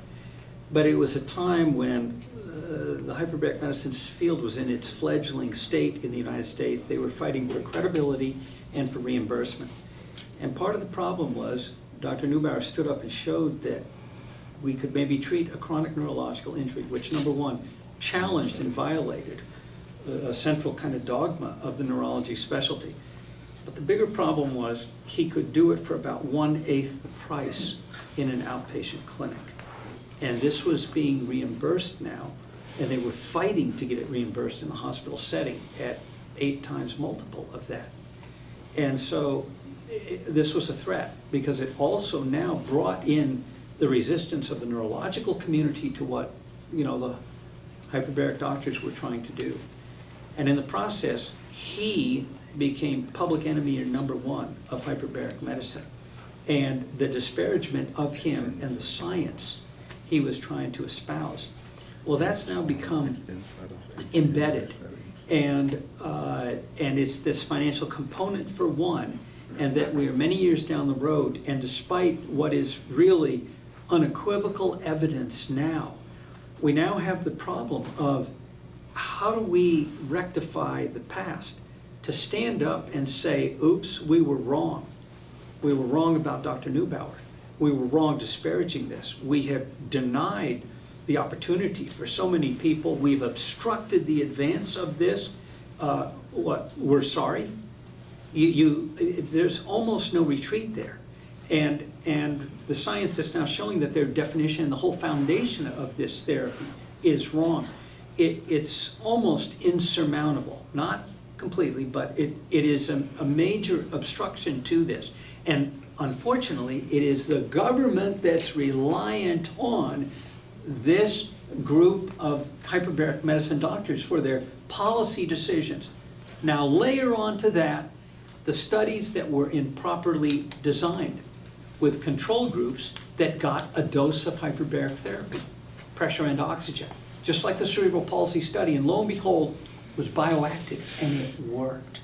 C: But it was a time when the hyperbaric medicine field was in its fledgling state in the United States. They were fighting for credibility and for reimbursement. And part of the problem was Dr. Neubauer stood up and showed that we could maybe treat a chronic neurological injury, which, number one, challenged and violated a central kind of dogma of the neurology specialty. But the bigger problem was he could do it for about 1/8 the price in an outpatient clinic. And this was being reimbursed now, and they were fighting to get it reimbursed in the hospital setting at 8 times multiple of that. And so this was a threat, because it also now brought in the resistance of the neurological community to what, the hyperbaric doctors were trying to do. And in the process, he became public enemy number 1 of hyperbaric medicine. And the disparagement of him and the science he was trying to espouse. Well, that's now become embedded. And it's this financial component for one, and that we are many years down the road, and despite what is really unequivocal evidence now, we now have the problem of how do we rectify the past to stand up and say, oops, we were wrong. We were wrong about Dr. Neubauer. We were wrong disparaging this. We have denied the opportunity for so many people. We've obstructed the advance of this. We're sorry. There's almost no retreat there. And the science is now showing that their definition and the whole foundation of this therapy is wrong. It's almost insurmountable, not completely, but it is a major obstruction to this. And unfortunately, it is the government that's reliant on this group of hyperbaric medicine doctors for their policy decisions. Now layer onto that the studies that were improperly designed with control groups that got a dose of hyperbaric therapy, pressure and oxygen, just like the cerebral palsy study, and lo and behold, it was bioactive and it worked.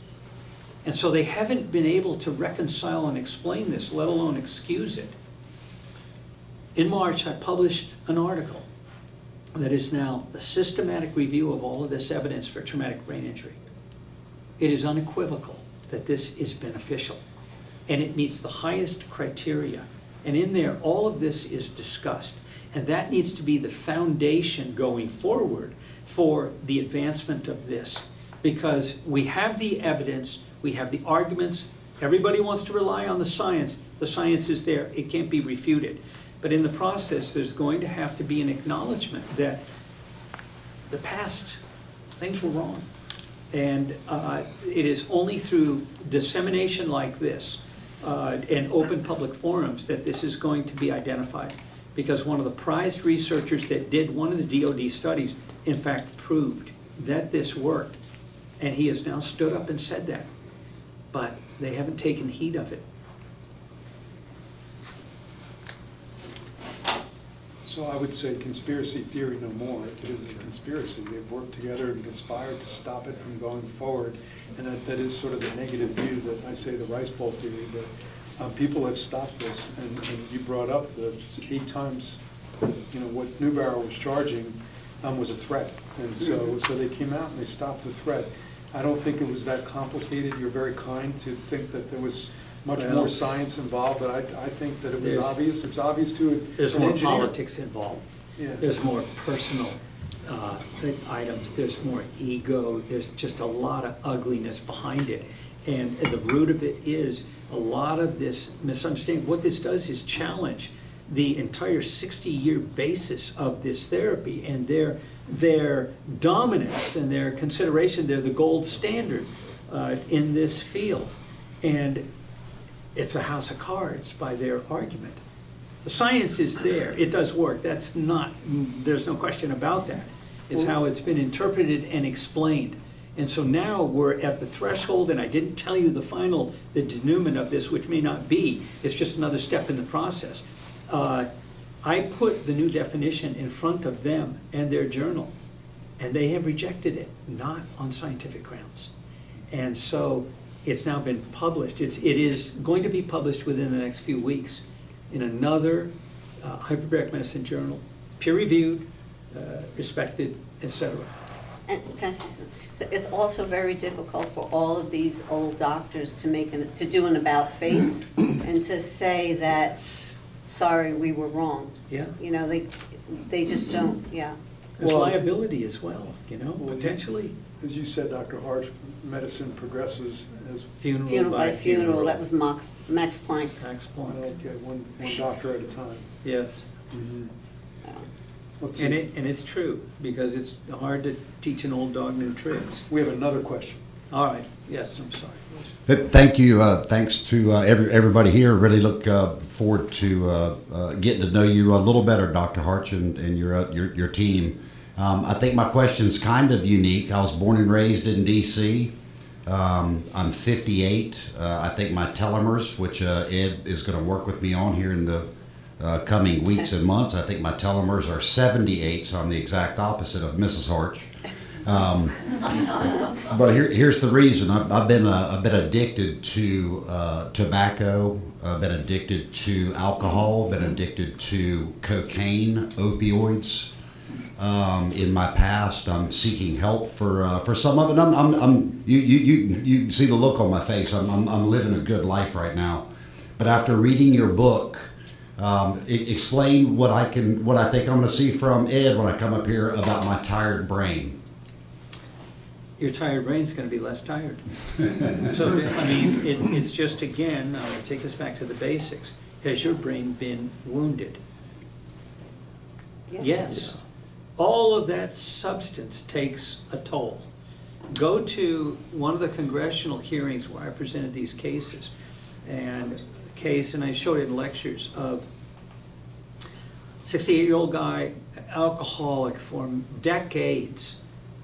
C: And so they haven't been able to reconcile and explain this, let alone excuse it. In March, I published an article that is now a systematic review of all of this evidence for traumatic brain injury. It is unequivocal that this is beneficial, and it meets the highest criteria. And in there, all of this is discussed, and that needs to be the foundation going forward for the advancement of this, because we have the evidence, we have the arguments, everybody wants to rely on the science is there, it can't be refuted. But in the process, there's going to have to be an acknowledgement that the past, things were wrong. And it is only through dissemination like this and open public forums that this is going to be identified. Because one of the prized researchers that did one of the DoD studies, in fact, proved that this worked. And he has now stood up and said that. But they haven't taken heed of it.
A: So I would say conspiracy theory no more. It is a conspiracy. They've worked together and conspired to stop it from going forward. And that is sort of the negative view that I say the rice bowl theory, that people have stopped this. And you brought up the 8 times, what Neubauer was charging was a threat. And so they came out and they stopped the threat. I don't think it was that complicated. You're very kind to think that there was much more science involved, but I think that it was obvious. It's obvious to
C: There's
A: an
C: more
A: engineer.
C: politics involved.
A: Yeah.
C: There's more personal items. There's more ego. There's just a lot of ugliness behind it. And at the root of it is a lot of this misunderstanding. What this does is challenge the entire 60-year basis of this therapy and their dominance and their consideration. They're the gold standard in this field. And it's a house of cards by their argument. The science is there. It does work. There's no question about that. It's how it's been interpreted and explained. And so now we're at the threshold, and I didn't tell you the denouement of this, which may not be. It's just another step in the process. I put the new definition in front of them and their journal, and they have rejected it, not on scientific grounds. And so it's now been published. It is going to be published within the next few weeks in another hyperbaric medicine journal, peer-reviewed, respected, etc.
B: And can I say something? So it's also very difficult for all of these old doctors to do an about face and to say that, sorry, we were wrong.
C: Yeah.
B: They just don't, yeah.
C: There's liability as well, potentially.
A: as you said, Dr. Harsh, medicine progresses as,
B: Funeral by funeral, that was Max Planck.
C: Max Planck,
A: okay, one doctor at a time.
C: yes.
A: Let's
C: And
A: see.
C: it's true, because it's hard to teach an old dog new tricks.
A: We have another question.
C: All right, yes, I'm sorry.
F: Thank you. Thanks to everybody here. Really look forward to getting to know you a little better, Dr. Harch, and your team. I think my question's kind of unique. I was born and raised in D.C. I'm 58. I think my telomeres, which Ed is going to work with me on here in the coming weeks and months, I think my telomeres are 78, so I'm the exact opposite of Mrs. Harch. But here's the reason. I've been addicted to tobacco. I've been addicted to alcohol. Been addicted to cocaine, opioids. In my past, I'm seeking help for some of it. You see the look on my face. I'm living a good life right now. But after reading your book, explain what I think I'm going to see from Ed when I come up here about my tired brain.
C: Your tired brain's going to be less tired. So, I mean, it's just, again, I'll take us back to the basics. Has your brain been wounded? Yes. All of that substance takes a toll. Go to one of the congressional hearings where I presented these cases, and a case, and I showed it in lectures, of 68-year-old guy, alcoholic for decades,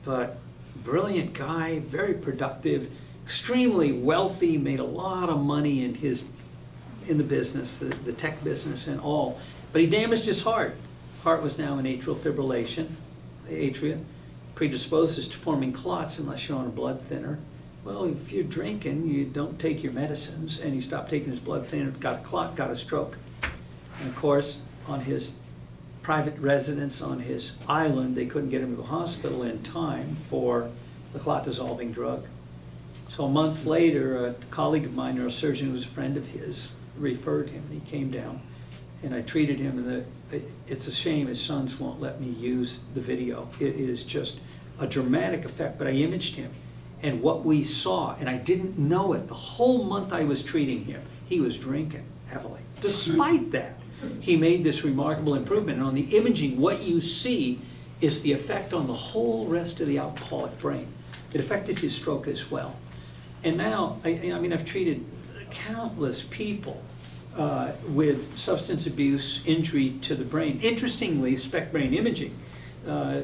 C: but brilliant guy, very productive, extremely wealthy, made a lot of money in the business, the tech business and all, but he damaged his heart. Heart was now in atrial fibrillation, the atria, predisposes to forming clots unless you're on a blood thinner. Well, if you're drinking, you don't take your medicines, and he stopped taking his blood thinner, got a clot, got a stroke. And of course, on his private residence on his island, they couldn't get him to the hospital in time for the clot dissolving drug. So a month later, a colleague of mine, a neurosurgeon who was a friend of his, referred him. He came down, and I treated him, and it's a shame his sons won't let me use the video. It is just a dramatic effect, but I imaged him. And what we saw, and I didn't know it, the whole month I was treating him, he was drinking heavily. Despite that, he made this remarkable improvement. And on the imaging, what you see is the effect on the whole rest of the alcoholic brain. It affected his stroke as well. And now, I mean, I've treated countless people with substance abuse injury to the brain. Interestingly, SPECT brain imaging,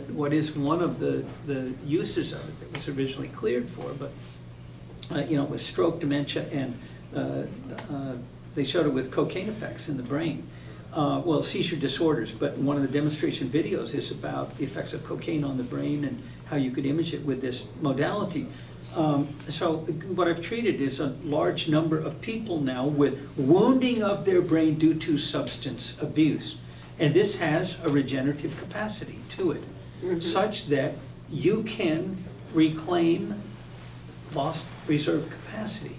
C: what is one of the uses of it that was originally cleared for, but it was stroke, dementia, and they showed it with cocaine effects in the brain. Well, seizure disorders, but one of the demonstration videos is about the effects of cocaine on the brain and how you could image it with this modality. So what I've treated is a large number of people now with wounding of their brain due to substance abuse. And this has a regenerative capacity to it, such that you can reclaim lost reserve capacity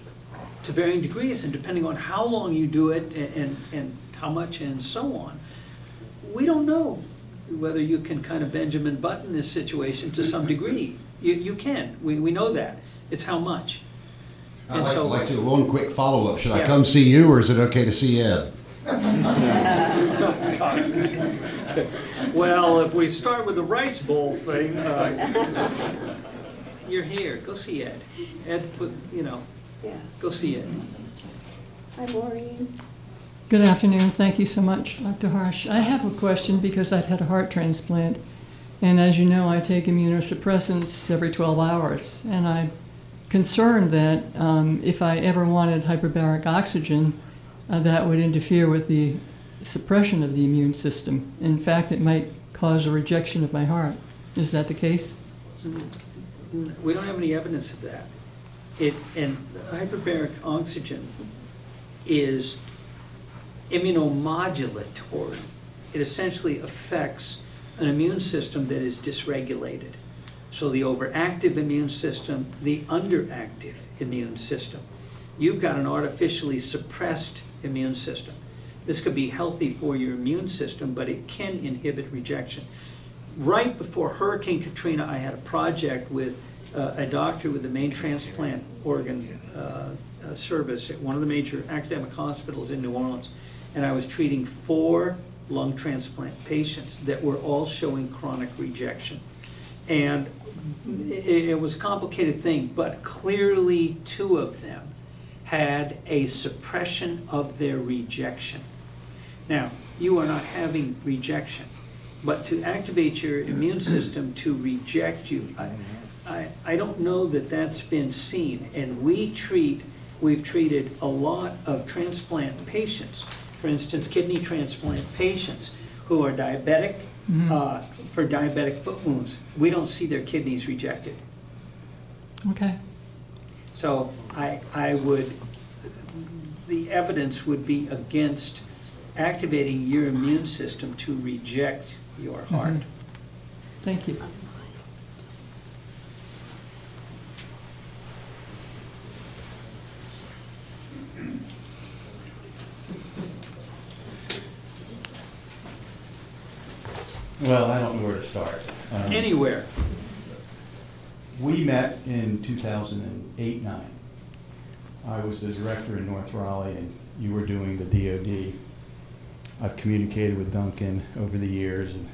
C: to varying degrees, and depending on how long you do it and how much and so on. We don't know whether you can kind of Benjamin Button this situation to some degree. You can. We know that. It's how much. And
F: I'd
C: so,
F: like to one quick follow-up. Should I
C: Yeah.
F: come see you, or is it okay to see Ed?
C: well, if we start with the rice bowl thing, you're here. Go see Ed. Ed,
B: Yeah.
C: go see Ed.
B: Hi, Maureen.
G: Good afternoon. Thank you so much, Dr. Harsh. I have a question because I've had a heart transplant. And as you know, I take immunosuppressants every 12 hours. And I'm concerned that if I ever wanted hyperbaric oxygen, that would interfere with the suppression of the immune system. In fact, it might cause a rejection of my heart. Is that the case?
C: We don't have any evidence of that. And hyperbaric oxygen is immunomodulatory. It essentially affects an immune system that is dysregulated. So the overactive immune system, the underactive immune system. You've got an artificially suppressed immune system. This could be healthy for your immune system, but it can inhibit rejection. Right before Hurricane Katrina, I had a project with a doctor with the main transplant organ service at one of the major academic hospitals in New Orleans, and I was treating 4 lung transplant patients that were all showing chronic rejection. And it was a complicated thing, but clearly 2 of them had a suppression of their rejection. Now, you are not having rejection, but to activate your immune system to reject you, I don't know that that's been seen. And we've treated a lot of transplant patients, for instance, kidney transplant patients who are diabetic, for diabetic foot wounds. We don't see their kidneys rejected.
G: Okay.
C: So the evidence would be against activating your immune system to reject your heart.
G: Thank you.
H: Well, I don't know where to start.
C: Anywhere.
H: We met in 2008-9. I was the director in North Raleigh, and you were doing the DOD. I've communicated with Duncan over the years, and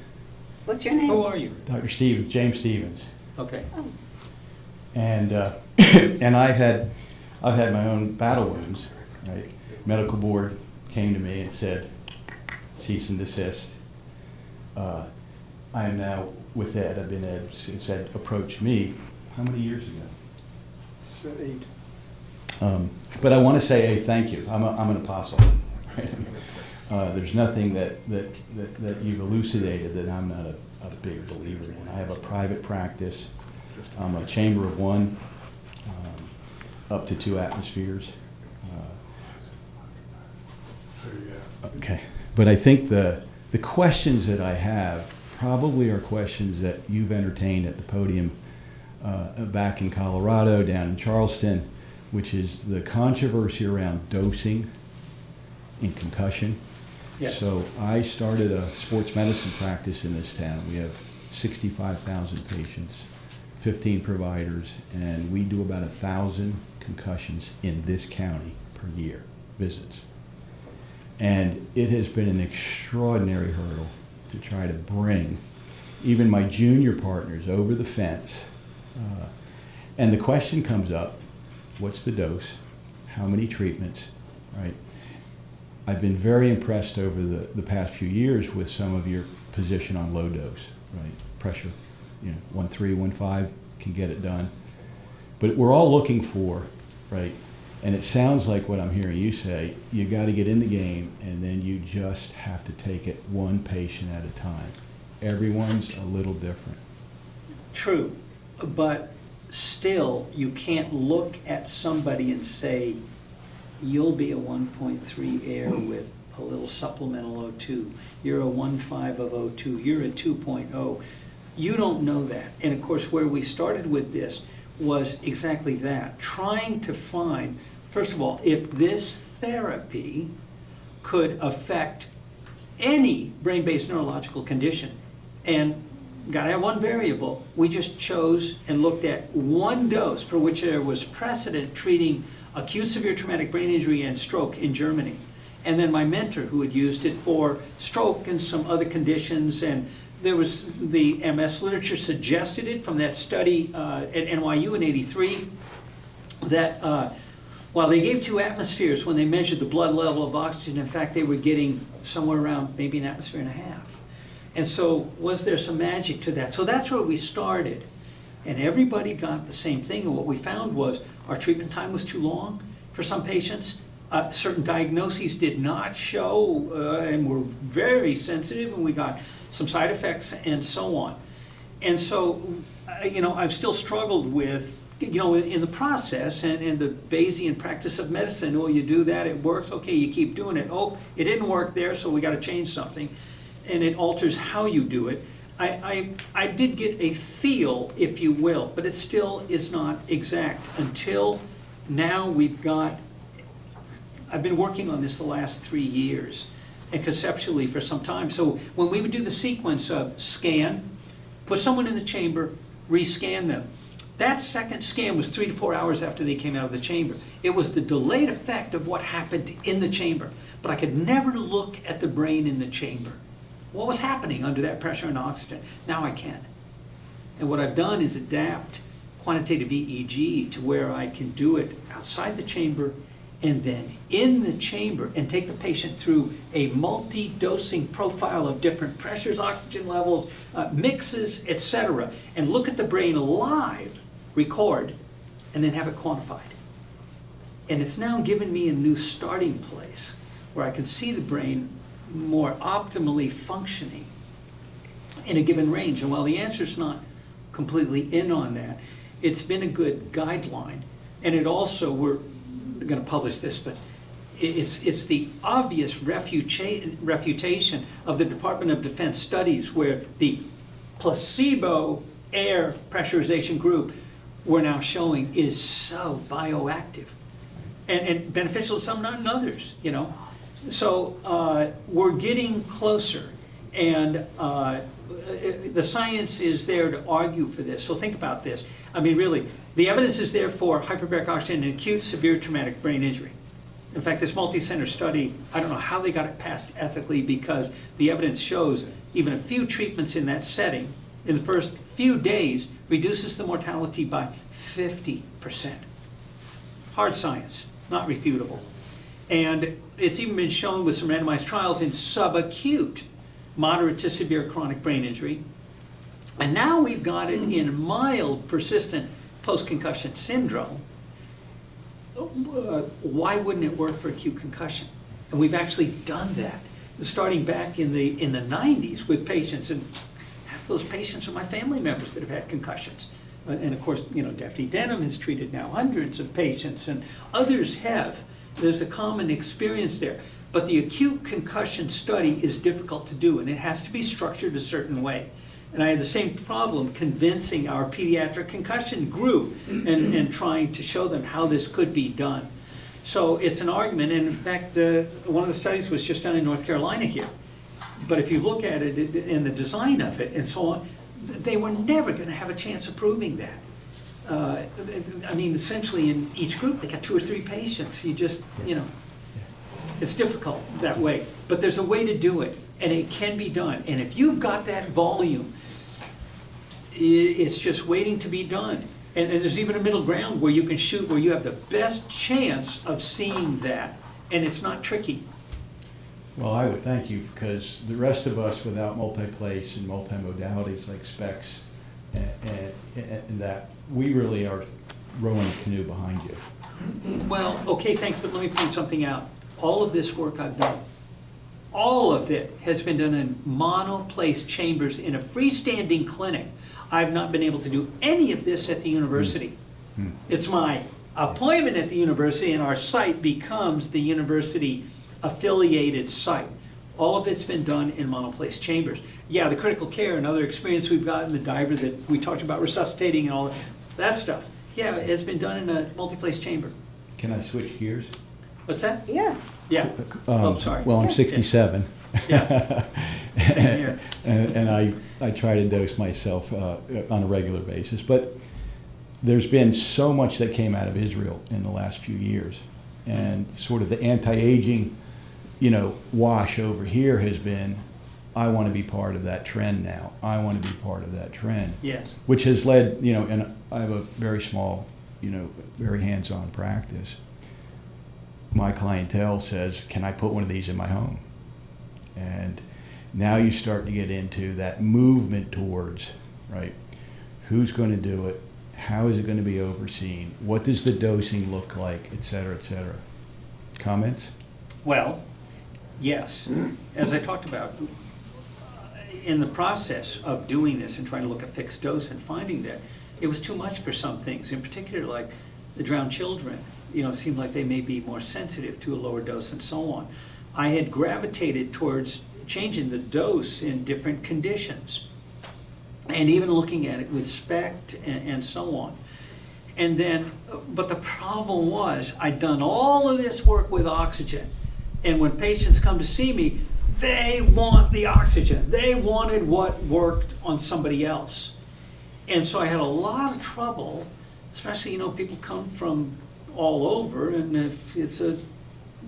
B: What's your name?
C: Who are you?
H: Dr. Stevens, James Stevens,
C: Okay.
H: and and I've had my own battle wounds. Right, medical board came to me and said, cease and desist. I am now with Ed. I've been Ed. It's Ed approached me. How many years ago?
A: So 8.
H: But I want to say, hey, thank you. I'm an apostle. Right? There's nothing that you've elucidated that I'm not a big believer in. I have a private practice. I'm a chamber of 1, up to 2 atmospheres. Okay, but I think the questions that I have probably are questions that you've entertained at the podium back in Colorado, down in Charleston, which is the controversy around dosing in concussion.
C: Yes.
H: So I started a sports medicine practice in this town. We have 65,000 patients, 15 providers, and we do about 1,000 concussions in this county per year, visits. And it has been an extraordinary hurdle to try to bring even my junior partners over the fence. And the question comes up, what's the dose? How many treatments, right? I've been very impressed over the past few years with some of your position on low dose, right? Pressure, 1.3, 1.5 can get it done. But we're all looking for, right? And it sounds like what I'm hearing you say, you got to get in the game, and then you just have to take it one patient at a time. Everyone's a little different.
C: True, but still, you can't look at somebody and say, you'll be a 1.3 air with a little supplemental O2. You're a 1.5 of O2. You're a 2.0. You don't know that. And of course, where we started with this was exactly that, trying to find, first of all, if this therapy could affect any brain-based neurological condition. And gotta have one variable. We just chose and looked at one dose for which there was precedent treating acute severe traumatic brain injury and stroke in Germany. And then my mentor, who had used it for stroke and some other conditions, and there was the MS literature suggested it from that study at NYU in '83, that while they gave 2 atmospheres when they measured the blood level of oxygen, in fact, they were getting somewhere around maybe 1.5 atmospheres. And so was there some magic to that? So that's where we started. And everybody got the same thing. And what we found was our treatment time was too long for some patients. Certain diagnoses did not show and were very sensitive, and we got some side effects and so on. And so, I've still struggled with, in the process and in the Bayesian practice of medicine, you do that, it works, okay, you keep doing it. Oh, it didn't work there, so we got to change something. And it alters how you do it. I did get a feel, if you will, but it still is not exact until now I've been working on this the last 3 years, and conceptually for some time. So when we would do the sequence of scan, put someone in the chamber, rescan them, That second scan was 3 to 4 hours after they came out of the chamber. It was the delayed effect of what happened in the chamber. But I could never look at the brain in the chamber. What was happening under that pressure and oxygen? Now I can. And what I've done is adapt quantitative EEG to where I can do it outside the chamber and then in the chamber and take the patient through a multi-dosing profile of different pressures, oxygen levels, mixes, etc., and look at the brain live, record, and then have it quantified. And it's now given me a new starting place where I can see the brain more optimally functioning in a given range. And while the answer's not completely in on that, it's been a good guideline. And it also, we're going to publish this, but it's the obvious refutation of the Department of Defense studies where the placebo air pressurization group we're now showing is so bioactive and beneficial to some, not in others, you know. So we're getting closer, and the science is there to argue for this. So think about this. I mean, really, the evidence is there for hyperbaric oxygen and acute severe traumatic brain injury. In fact, this multi-center study, I don't know how they got it passed ethically, because the evidence shows even a few treatments in that setting in the first few days reduces the mortality by 50%. Hard science, not refutable. And it's even been shown with some randomized trials in subacute, moderate to severe chronic brain injury. And now we've got it in mild, persistent post-concussion syndrome. Why wouldn't it work for acute concussion? And we've actually done that, starting back in the 90s with patients, and half those patients are my family members that have had concussions. And of course, you know, Daphne Denham has treated now hundreds of patients, and others have. There's a common experience there. But the acute concussion study is difficult to do, and it has to be structured a certain way. And I had the same problem convincing our pediatric concussion group and trying to show them how this could be done. So it's an argument, and in fact, one of the studies was just done in North Carolina here. But if you look at it and the design of it and so on, they were never going to have a chance of proving that. I mean, essentially in each group, they got 2 or 3 patients. You just, you know, it's difficult that way. But there's a way to do it, and it can be done. And if you've got that volume, it's just waiting to be done. And there's even a middle ground where you can shoot where you have the best chance of seeing that, and it's not tricky.
H: Well, I would thank you, because the rest of us without multiplace and multimodalities like specs and that, we really are rowing a canoe behind you.
C: Well, okay, thanks, but let me point something out. All of this work I've done, all of it has been done in monoplace chambers in a freestanding clinic. I've not been able to do any of this at the university. It's my appointment at the university, and our site becomes the university affiliated site. All of it's been done in monoplace chambers. Yeah, the critical care and other experience we've got in the diver that we talked about, resuscitating and all that stuff. Yeah, it's been done in a multi-place chamber.
H: Can I switch gears?
B: What's that? Yeah.
C: Yeah. Oh, sorry.
H: Well, I'm 67.
C: Yeah.
H: and I try to dose myself on a regular basis. But there's been so much that came out of Israel in the last few years. And sort of the anti-aging, wash over here has been, I want to be part of that trend now. I want to be part of that trend.
C: Yes.
H: Which has led, and I have a very small, very hands-on practice. My clientele says, can I put one of these in my home? And now you start to get into that movement towards, right, who's going to do it? How is it going to be overseen? What does the dosing look like, et cetera, et cetera? Comments?
C: Well, yes. As I talked about, in the process of doing this and trying to look at fixed dose and finding that, it was too much for some things, in particular like the drowned children. It seemed like they may be more sensitive to a lower dose and so on. I had gravitated towards changing the dose in different conditions and even looking at it with SPECT and so on. And then, but the problem was, I'd done all of this work with oxygen, and when patients come to see me, they want the oxygen. They wanted what worked on somebody else. And so I had a lot of trouble, especially, people come from all over, and if it's a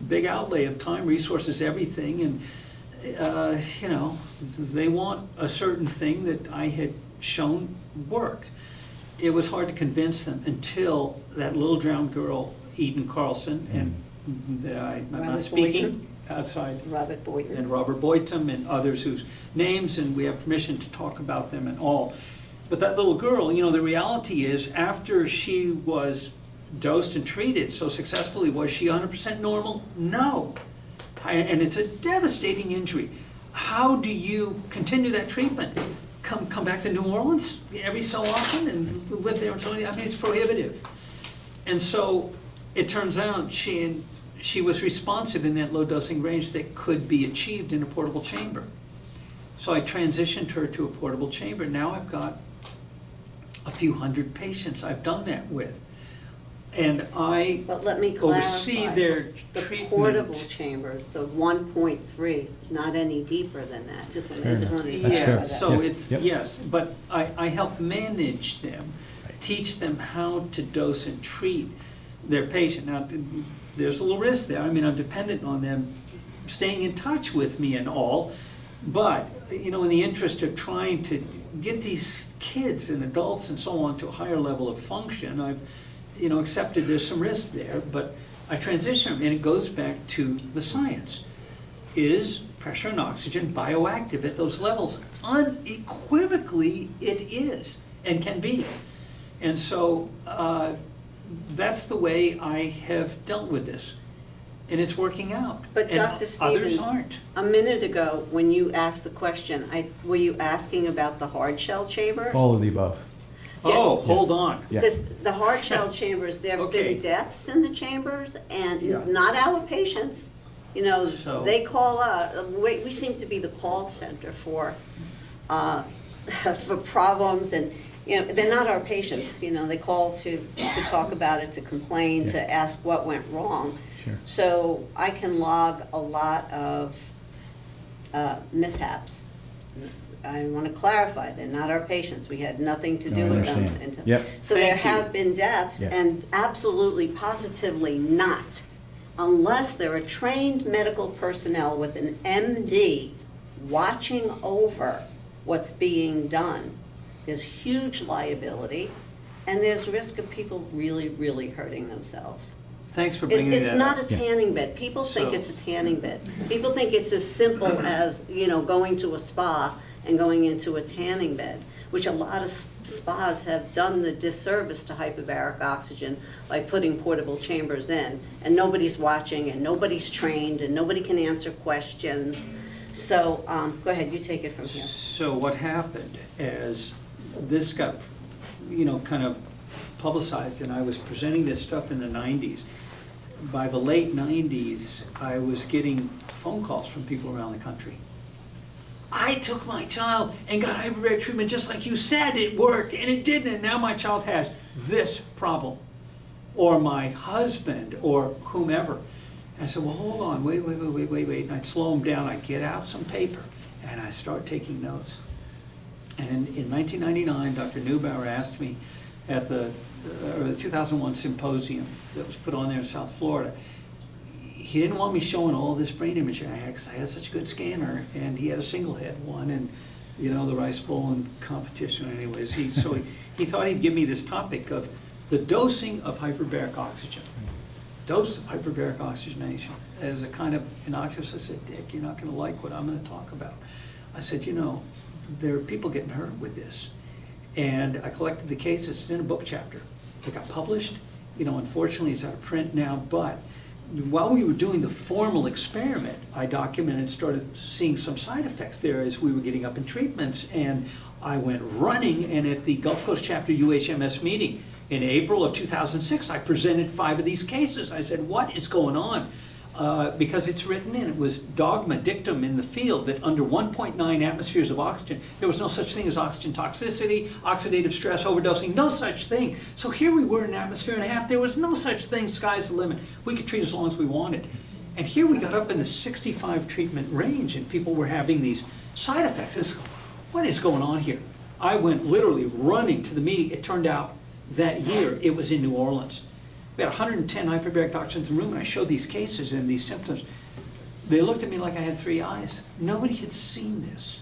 C: big outlay of time, resources, everything, and, they want a certain thing that I had shown worked. It was hard to convince them until that little drowned girl, Eden Carlson, and I'm not
B: Robert
C: speaking outside,
B: Robert Boynton.
C: and Robert Boynton and others whose names, and we have permission to talk about them and all. But that little girl, the reality is, after she was dosed and treated so successfully, was she 100% normal? No. And it's a devastating injury. How do you continue that treatment? Come back to New Orleans every so often and live there and so on? I mean, it's prohibitive. And so it turns out she was responsive in that low dosing range that could be achieved in a portable chamber. So I transitioned her to a portable chamber. Now I've got a few hundred patients I've done that with. And I
B: But let me
C: oversee
B: clarify.
C: their
B: The
C: treatment.
B: portable chambers, the 1.3, not any deeper than that, just
H: Fair
B: wanted to
H: enough.
B: clarify
H: That's fair.
B: that.
C: So
H: Yep.
C: it's,
H: Yep.
C: yes, but I help manage them, teach them how to dose and treat their patient. Now, there's a little risk there. I mean, I'm dependent on them staying in touch with me and all, but, in the interest of trying to get these kids and adults and so on to a higher level of function, I've, accepted there's some risk there, but I transition them, and it goes back to the science. Is pressure and oxygen bioactive at those levels? Unequivocally, it is and can be. And so that's the way I have dealt with this, and it's working out.
B: But
C: And
B: Dr.
C: others
B: Stevens,
C: aren't.
B: a minute ago, when you asked the question, were you asking about the hard shell chamber?
H: All of the above.
C: Oh, hold on.
H: Yeah.
B: Because the hard shell chambers, there have
C: Okay.
B: been deaths in the chambers,
C: Yeah.
B: and not our patients.
C: So-
B: They call, we seem to be the call center for problems, and, they're not our patients, they call to talk about it, to complain,
H: Yeah.
B: to ask what went wrong.
H: Sure.
B: So I can log a lot of mishaps. I want to clarify, they're not our patients. We had nothing to
H: No,
B: do
H: I
B: with them.
H: understand. Yep.
B: So there
C: Thank you.
B: have been deaths,
H: Yeah.
B: and absolutely, positively not, unless there are trained medical personnel with an MD watching over what's being done. There's huge liability, and there's risk of people really, really hurting themselves.
C: Thanks for bringing that up.
B: It's not a
H: Yeah.
B: tanning bed. People think
C: So-
B: it's a tanning bed. People think it's as simple as, going to a spa and going into a tanning bed, which a lot of spas have done the disservice to hyperbaric oxygen by putting portable chambers in. And nobody's watching, and nobody's trained, and nobody can answer questions. So, go ahead, you take it from here.
C: So what happened as this got, kind of publicized, and I was presenting this stuff in the 90s. By the late 90s, I was getting phone calls from people around the country. I took my child and got hyperbaric treatment just like you said it worked, and it didn't, and now my child has this problem. Or my husband, or whomever. And I said, well, hold on, wait. And I'd slow them down, I'd get out some paper, and I start taking notes. And in 1999, Dr. Neubauer asked me at the 2001 symposium that was put on there in South Florida. He didn't want me showing all this brain imaging I had because I had such a good scanner, and he had a single head one, and the Rice Bowl and competition anyways. So he thought he'd give me this topic of the dosing of hyperbaric oxygen. Dose of hyperbaric oxygenation as a kind of innocuous. I said, Dick, you're not going to like what I'm going to talk about. I said, there are people getting hurt with this. And I collected the cases. It's in a book chapter. It got published. Unfortunately, it's out of print now. But while we were doing the formal experiment, I documented, started seeing some side effects there as we were getting up in treatments. And I went running, and at the Gulf Coast Chapter UHMS meeting in April of 2006, I presented 5 of these cases. I said, what is going on? Because it's written in, it was dogma, dictum in the field that under 1.9 atmospheres of oxygen, there was no such thing as oxygen toxicity, oxidative stress, overdosing, no such thing. So here we were in an atmosphere and a half, there was no such thing, sky's the limit. We could treat as long as we wanted. And here we got up in the 65 treatment range, and people were having these side effects. What is going on here? I went literally running to the meeting. It turned out that year it was in New Orleans. We had 110 hyperbaric doctors in the room, and I showed these cases and these symptoms. They looked at me like I had 3 eyes. Nobody had seen this.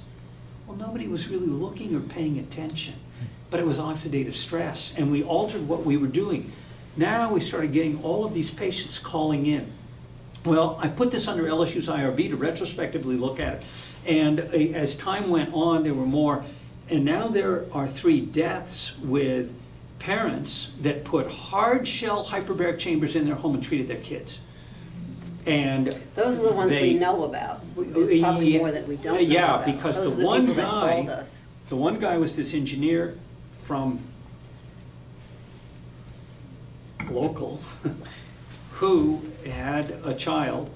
C: Well, nobody was really looking or paying attention, but it was oxidative stress, and we altered what we were doing. Now we started getting all of these patients calling in. Well, I put this under LSU's IRB to retrospectively look at it, and as time went on, there were more, and now there are 3 deaths with parents that put hard shell hyperbaric chambers in their home and treated their kids. And
B: Those are the ones we know about. There's probably more that we don't know about.
C: Yeah, because
B: Those
C: the
B: are
C: one
B: people that called
C: guy,
B: us.
C: the one guy was this engineer from local who had a child,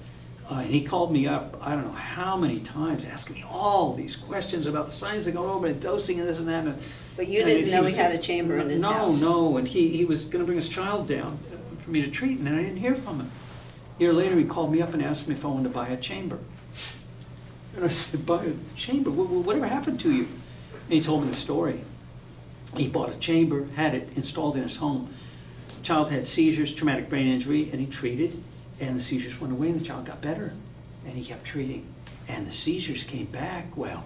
C: and he called me up, I don't know how many times, asking me all these questions about the science of going over and dosing and this and that.
B: But you didn't know he had a chamber in his house?
C: No, and he was gonna bring his child down for me to treat, and then I didn't hear from him. A year later, he called me up and asked me if I wanted to buy a chamber. And I said, buy a chamber? Whatever happened to you? And he told me the story. He bought a chamber, had it installed in his home. The child had seizures, traumatic brain injury, and he treated, and the seizures went away, and the child got better. And he kept treating. And the seizures came back. Well,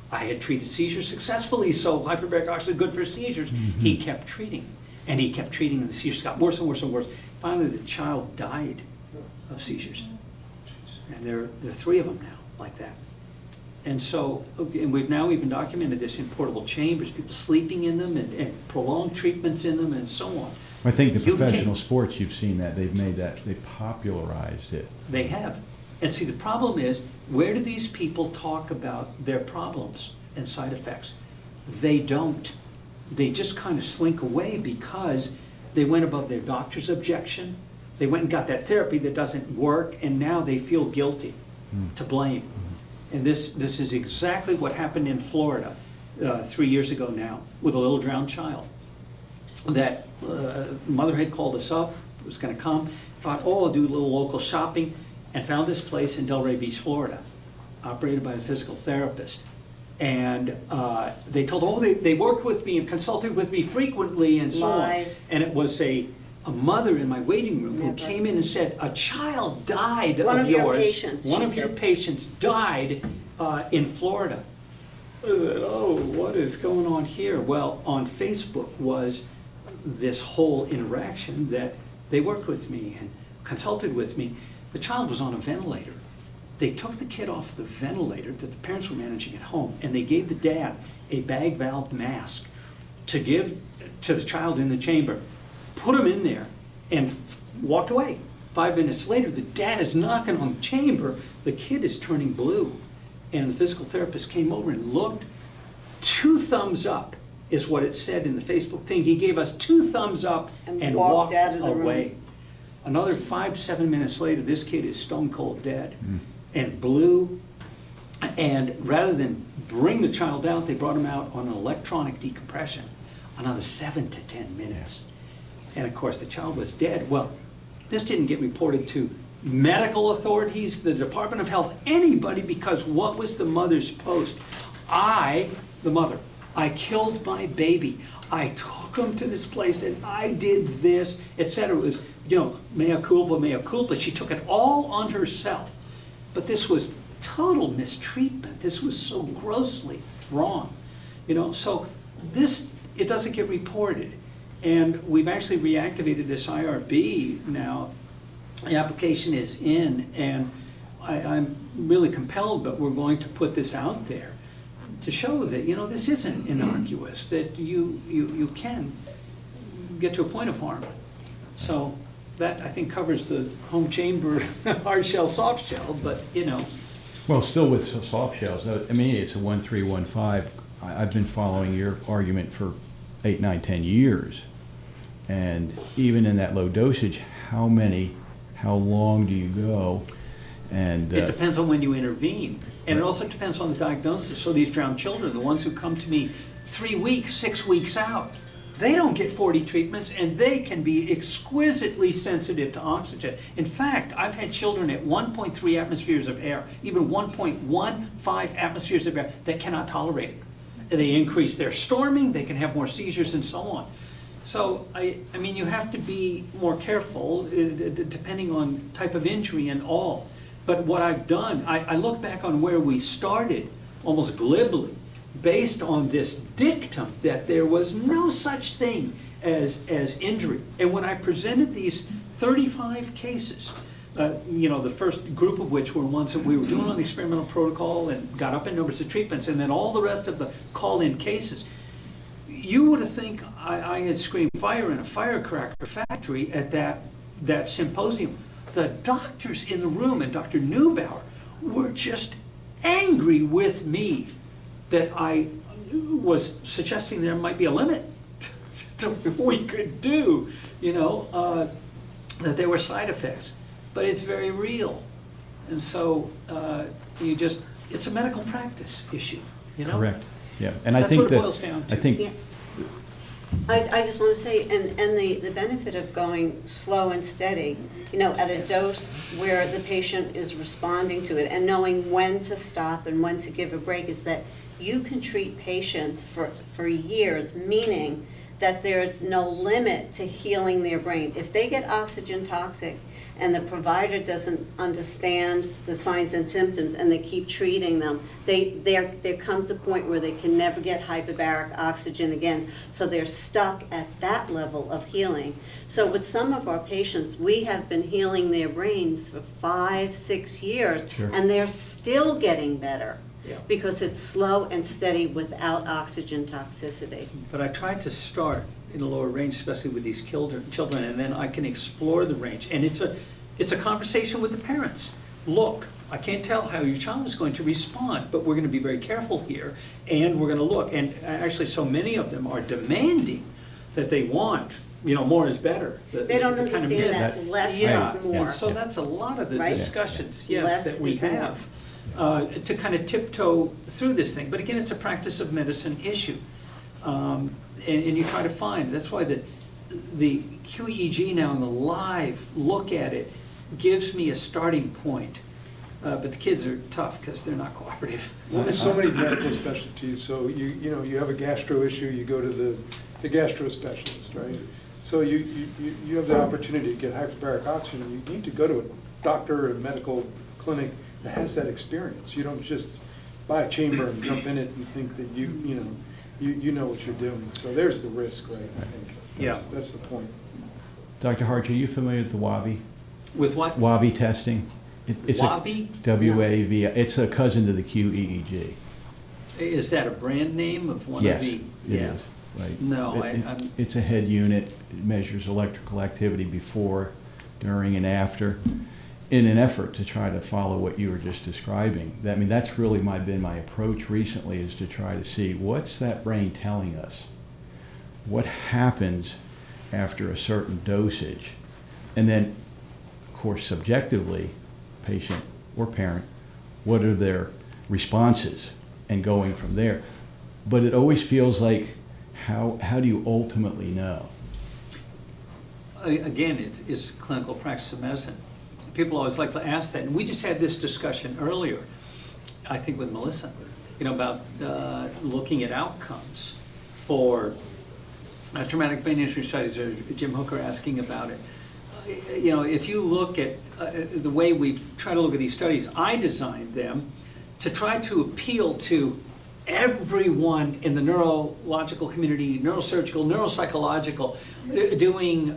C: I had treated seizures successfully, so hyperbaric oxygen is good for seizures. He kept treating, and he kept treating, and the seizures got worse and worse and worse. Finally, the child died of seizures. And there are 3 of them now, like that. And so, and we've now even documented this in portable chambers, people sleeping in them and prolonged treatments in them and so on.
H: I think the
C: You
H: professional
C: can-
H: sports, you've seen that, they've made that, they popularized it.
C: They have. And see, the problem is, where do these people talk about their problems and side effects? They don't. They just kind of slink away because they went above their doctor's objection. They went and got that therapy that doesn't work, and now they feel guilty, to blame. And this is exactly what happened in Florida 3 years ago now with a little drowned child. That mother had called us up, was going to come, thought, oh, I'll do a little local shopping, and found this place in Delray Beach, Florida, operated by a physical therapist. And they told, oh, they worked with me and consulted with me frequently and so
B: Lies.
C: on. And it was a mother in my waiting room who
B: Never.
C: came in and said, a child died
B: One
C: of
B: of your
C: yours.
B: patients,
C: One
B: she
C: of your
B: said.
C: patients died in Florida. I said, oh, what is going on here? Well, on Facebook was this whole interaction that they worked with me and consulted with me. The child was on a ventilator. They took the kid off the ventilator that the parents were managing at home, and they gave the dad a bag valve mask to give to the child in the chamber, put him in there, and walked away. 5 minutes later, the dad is knocking on the chamber. The kid is turning blue. And the physical therapist came over and looked. 2 thumbs up is what it said in the Facebook thing. He gave us 2 thumbs up
B: And
C: and
B: walked
C: walked
B: out of the room.
C: away. Another 5-7 minutes later, this kid is stone cold dead and blue. And rather than bring the child out, they brought him out on an electronic decompression, another 7 to 10 minutes. And of course, the child was dead. Well, this didn't get reported to medical authorities, the Department of Health, anybody, because what was the mother's post? The mother, I killed my baby. I took him to this place and I did this, etc. It was, mea culpa, mea culpa. She took it all on herself. But this was total mistreatment. This was so grossly wrong. So it doesn't get reported. And we've actually reactivated this IRB now. The application is in, and I'm really compelled, but we're going to put this out there to show that, this isn't innocuous, that you can get to a point of harm. So that, I think, covers the home chamber, hard shell, soft shell, but,
H: Well, still with soft shells, I mean, it's a 1315. I've been following your argument for 8, 9, 10 years. And even in that low dosage, how long do you go? And
C: it depends on when you intervene. And it also depends on the diagnosis. So these drowned children, the ones who come to me 3 weeks, 6 weeks out, they don't get 40 treatments, and they can be exquisitely sensitive to oxygen. In fact, I've had children at 1.3 atmospheres of air, even 1.15 atmospheres of air, that cannot tolerate it. they increase their storming, they can have more seizures and so on. So, I mean, you have to be more careful depending on type of injury and all. But what I've done, I look back on where we started, almost glibly, based on this dictum that there was no such thing as injury. And when I presented these 35 cases, the first group of which were ones that we were doing on the experimental protocol and got up in numbers of treatments, and then all the rest of the call-in cases, you would have think I had screamed fire in a firecracker factory at that symposium. The doctors in the room and Dr. Neubauer were just angry with me that I was suggesting there might be a limit to what we could do, that there were side effects. But it's very real. And so it's a medical practice issue,
H: Correct. Yeah, and I
C: That's
H: think
C: what it
H: that
C: boils down to.
H: I think
B: Yes. I just want to say, and the benefit of going slow and steady, at a dose where the patient is responding to it and knowing when to stop and when to give a break, is that you can treat patients for years, meaning that there's no limit to healing their brain. If they get oxygen toxic and the provider doesn't understand the signs and symptoms and they keep treating them, there comes a point where they can never get hyperbaric oxygen again. So they're stuck at that level of healing. So with some of our patients, we have been healing their brains for 5-6 years,
H: Sure.
B: and they're still getting better.
C: Yeah.
B: Because it's slow and steady without oxygen toxicity.
C: But I tried to start in a lower range, especially with these children, and then I can explore the range. And it's a conversation with the parents. Look, I can't tell how your child is going to respond, but we're going to be very careful here, and we're going to look. And actually, so many of them are demanding that they want, more is better.
B: They don't
C: the kind of
B: understand
C: myth.
B: that less
C: Yeah,
B: is more.
C: and so that's a lot of the
B: Right?
C: discussions,
B: Yeah.
C: yes,
B: Less
C: that we
B: is more.
C: have. To kind of tiptoe through this thing. But again, it's a practice of medicine issue. And you try to find, that's why the QEEG now and the live look at it gives me a starting point. But the kids are tough because they're not cooperative.
A: Well, there's so many medical specialties, so you have a gastro issue, you go to the gastro specialist, right? So you have the opportunity to get hyperbaric oxygen, you need to go to a doctor or a medical clinic that has that experience. You don't just buy a chamber and jump in it and think that you know what you're doing. So there's the risk, right, I think.
C: Yeah.
A: That's the point.
H: Dr. Harch, are you familiar with the WAVI?
C: With what?
H: WAVI testing? It's
C: WAVI?
H: W-A-V. It's a cousin to the QEEG.
C: Is that a brand name of one
H: Yes,
C: of the?
H: it
C: Yeah.
H: is. Right.
C: No,
H: It's a head unit. It measures electrical activity before, during, and after, in an effort to try to follow what you were just describing. That's really been my approach recently, is to try to see what's that brain telling us? What happens after a certain dosage? And then, of course, subjectively, patient or parent, what are their responses, and going from there. But it always feels like, how do you ultimately know?
C: Again, it's clinical practice of medicine. People always like to ask that, and we just had this discussion earlier, I think with Melissa, about looking at outcomes for traumatic brain injury studies, or Jim Hooker asking about it. If you look at the way we try to look at these studies, I designed them to try to appeal to everyone in the neurological community, neurosurgical, neuropsychological, doing,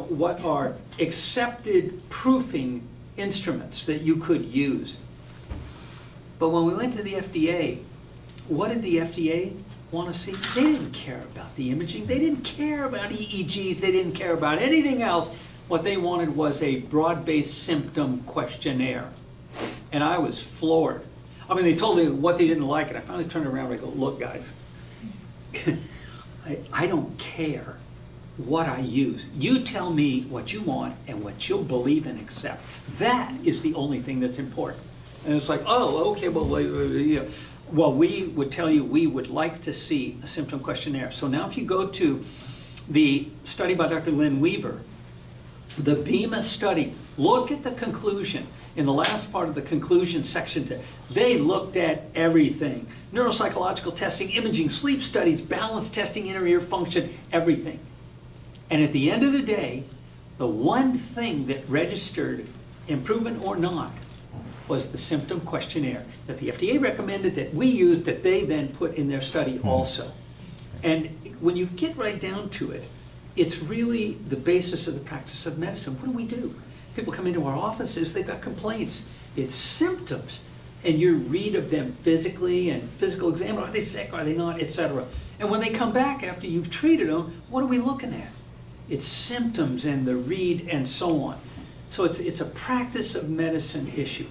C: what are accepted proofing instruments that you could use. But when we went to the FDA, what did the FDA want to see? They didn't care about the imaging. They didn't care about EEGs. They didn't care about anything else. What they wanted was a broad-based symptom questionnaire. And I was floored. They told me what they didn't like, and I finally turned around and I go, look, guys, I don't care what I use. You tell me what you want and what you'll believe and accept. That is the only thing that's important. And it's like, oh, okay, well, well, we would tell you we would like to see a symptom questionnaire. So now if you go to the study by Dr. Lynn Weaver, The BEMA study, look at the conclusion. In the last part of the conclusion section, they looked at everything. Neuropsychological testing, imaging, sleep studies, balance testing, inner ear function, everything. And at the end of the day, the one thing that registered improvement or not was the symptom questionnaire that the FDA recommended that we used, that they then put in their study also. And when you get right down to it, it's really the basis of the practice of medicine. What do we do? People come into our offices, they've got complaints. It's symptoms. And you read of them physically and physical exam. Are they sick? Are they not? Etc. And when they come back after you've treated them, what are we looking at? It's symptoms and the read and so on. So it's a practice of medicine issue.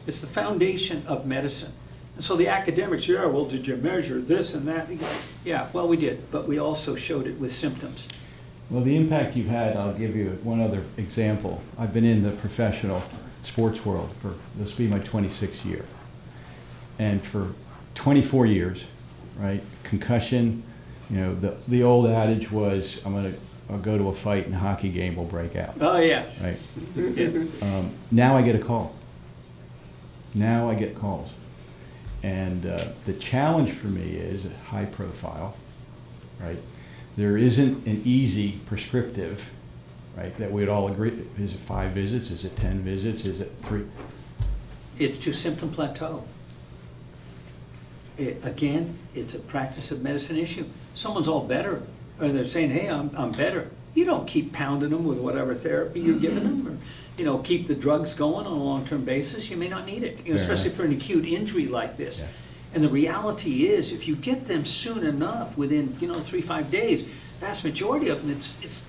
C: It's the foundation of medicine. And so the academics, yeah, well, did you measure this and that? Yeah, well, we did, but we also showed it with symptoms.
H: Well, the impact you've had, I'll give you one other example. I've been in the professional sports world for, this will be my 26th year. And for 24 years, right, concussion, you know, the old adage was, I'll go to a fight and a hockey game will break out.
C: Oh, yes.
H: Right?
C: Yeah.
H: Now I get a call. Now I get calls. And the challenge for me is a high profile, right? There isn't an easy prescriptive, right, that we'd all agree. Is it 5 visits? Is it 10 visits? Is it 3?
C: It's to symptom plateau. Again, it's a practice of medicine issue. Someone's all better, or they're saying, hey, I'm better. You don't keep pounding them with whatever therapy you're giving them, or keep the drugs going on a long-term basis. You may not need it, especially for an acute injury like this.
H: Yes.
C: And the reality is, if you get them soon enough, within 3-5 days, vast majority of them, it's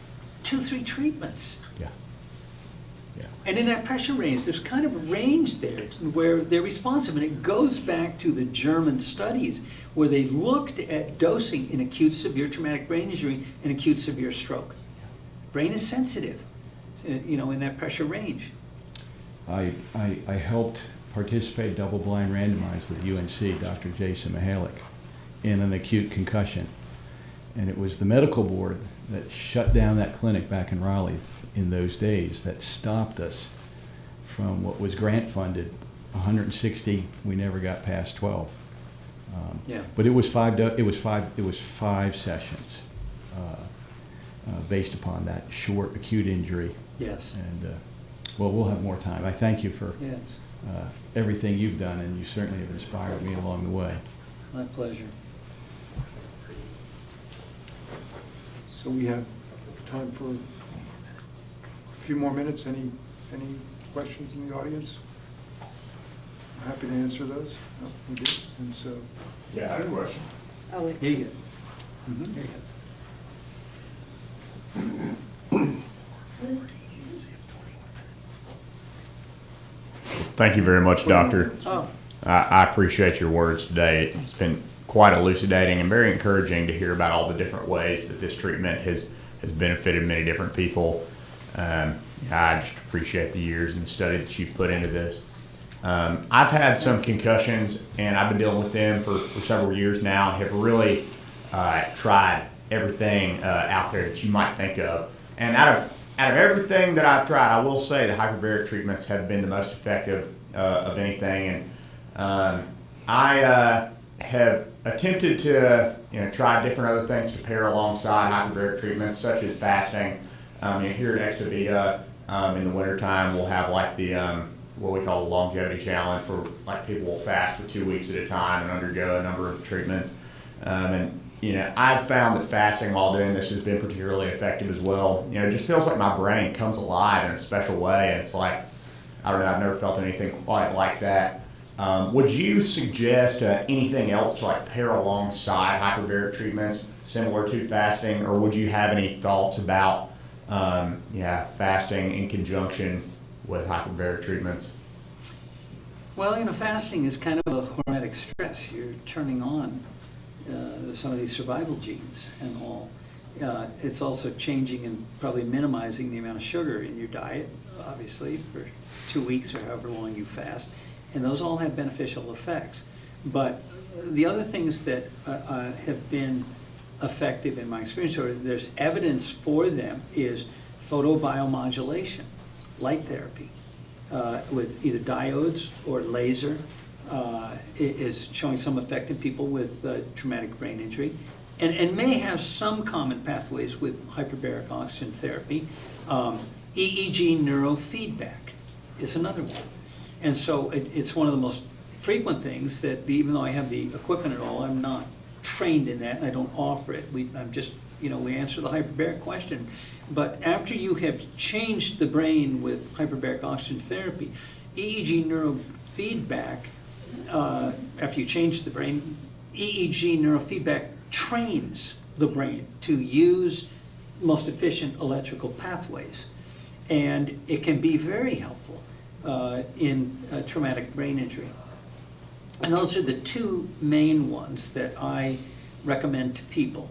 C: 2-3 treatments.
H: Yeah. Yeah.
C: And in that pressure range, there's kind of a range there where they're responsive. And it goes back to the German studies where they looked at dosing in acute severe traumatic brain injury and acute severe stroke. Brain is sensitive, in that pressure range.
H: I helped participate double-blind randomized with UNC, Dr. Jason Mihalik, in an acute concussion. And it was the medical board that shut down that clinic back in Raleigh in those days that stopped us from what was grant funded, 160. We never got past 12.
C: Yeah.
H: But it was five sessions based upon that short acute injury.
C: Yes.
H: And well, we'll have more time. I thank you for
C: Yes.
H: everything you've done, and you certainly have inspired me along the way.
C: My pleasure.
A: So we have time for a few more minutes. Any questions in the audience? I'm happy to answer those. No, we do. And so,
I: Yeah, I had a question.
B: Oh,
C: Here you go. Here you go.
I: Thank you very much, Doctor.
C: Oh,
I: I appreciate your words today. It's been quite elucidating and very encouraging to hear about all the different ways that this treatment has benefited many different people. I just appreciate the years and the study that you've put into this. I've had some concussions, and I've been dealing with them for several years now, and have really tried everything out there that you might think of. And out of everything that I've tried, I will say the hyperbaric treatments have been the most effective of anything. And I have attempted to try different other things to pair alongside hyperbaric treatments, such as fasting. Here at Extra Vita, in the wintertime, we'll have like the what we call the longevity challenge, where like people will fast for 2 weeks at a time and undergo a number of treatments. I've found that fasting while doing this has been particularly effective as well. It just feels like my brain comes alive in a special way, and it's like, I don't know, I've never felt anything quite like that. Would you suggest anything else to like pair alongside hyperbaric treatments similar to fasting, or would you have any thoughts about fasting in conjunction with hyperbaric treatments?
C: well, fasting is kind of a hormetic stress. You're turning on some of these survival genes and all. It's also changing and probably minimizing the amount of sugar in your diet, obviously, for 2 weeks or however long you fast. And those all have beneficial effects. But the other things that have been effective in my experience, or there's evidence for them, is photobiomodulation, light therapy, with either diodes or laser, is showing some effect in people with traumatic brain injury, and may have some common pathways with hyperbaric oxygen therapy. EEG neurofeedback is another one. And so it's one of the most frequent things that, even though I have the equipment and all, I'm not trained in that, and I don't offer it. I'm just, we answer the hyperbaric question. But after you have changed the brain with hyperbaric oxygen therapy, EEG neurofeedback, after you change the brain, EEG neurofeedback trains the brain to use most efficient electrical pathways. And it can be very helpful in traumatic brain injury. And those are the two main ones that I recommend to people.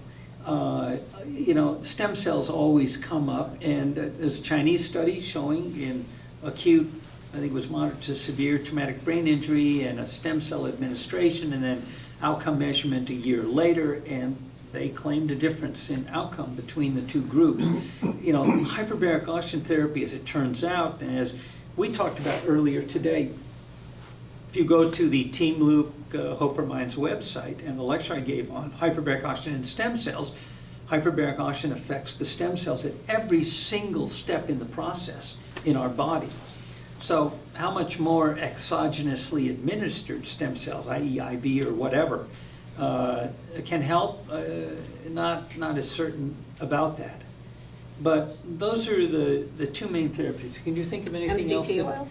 C: Stem cells always come up, and there's a Chinese study showing in acute, I think it was moderate to severe traumatic brain injury, and a stem cell administration, and then outcome measurement a year later, and they claimed a difference in outcome between the two groups. Hyperbaric oxygen therapy, as it turns out, and as we talked about earlier today, if you go to the Team Luke Hope for Minds website and the lecture I gave on hyperbaric oxygen and stem cells, hyperbaric oxygen affects the stem cells at every single step in the process in our body. So how much more exogenously administered stem cells, i.e. IV or whatever, can help? Not as certain about that. But those are the two main therapies. Can you think of anything else?
B: MCT oil?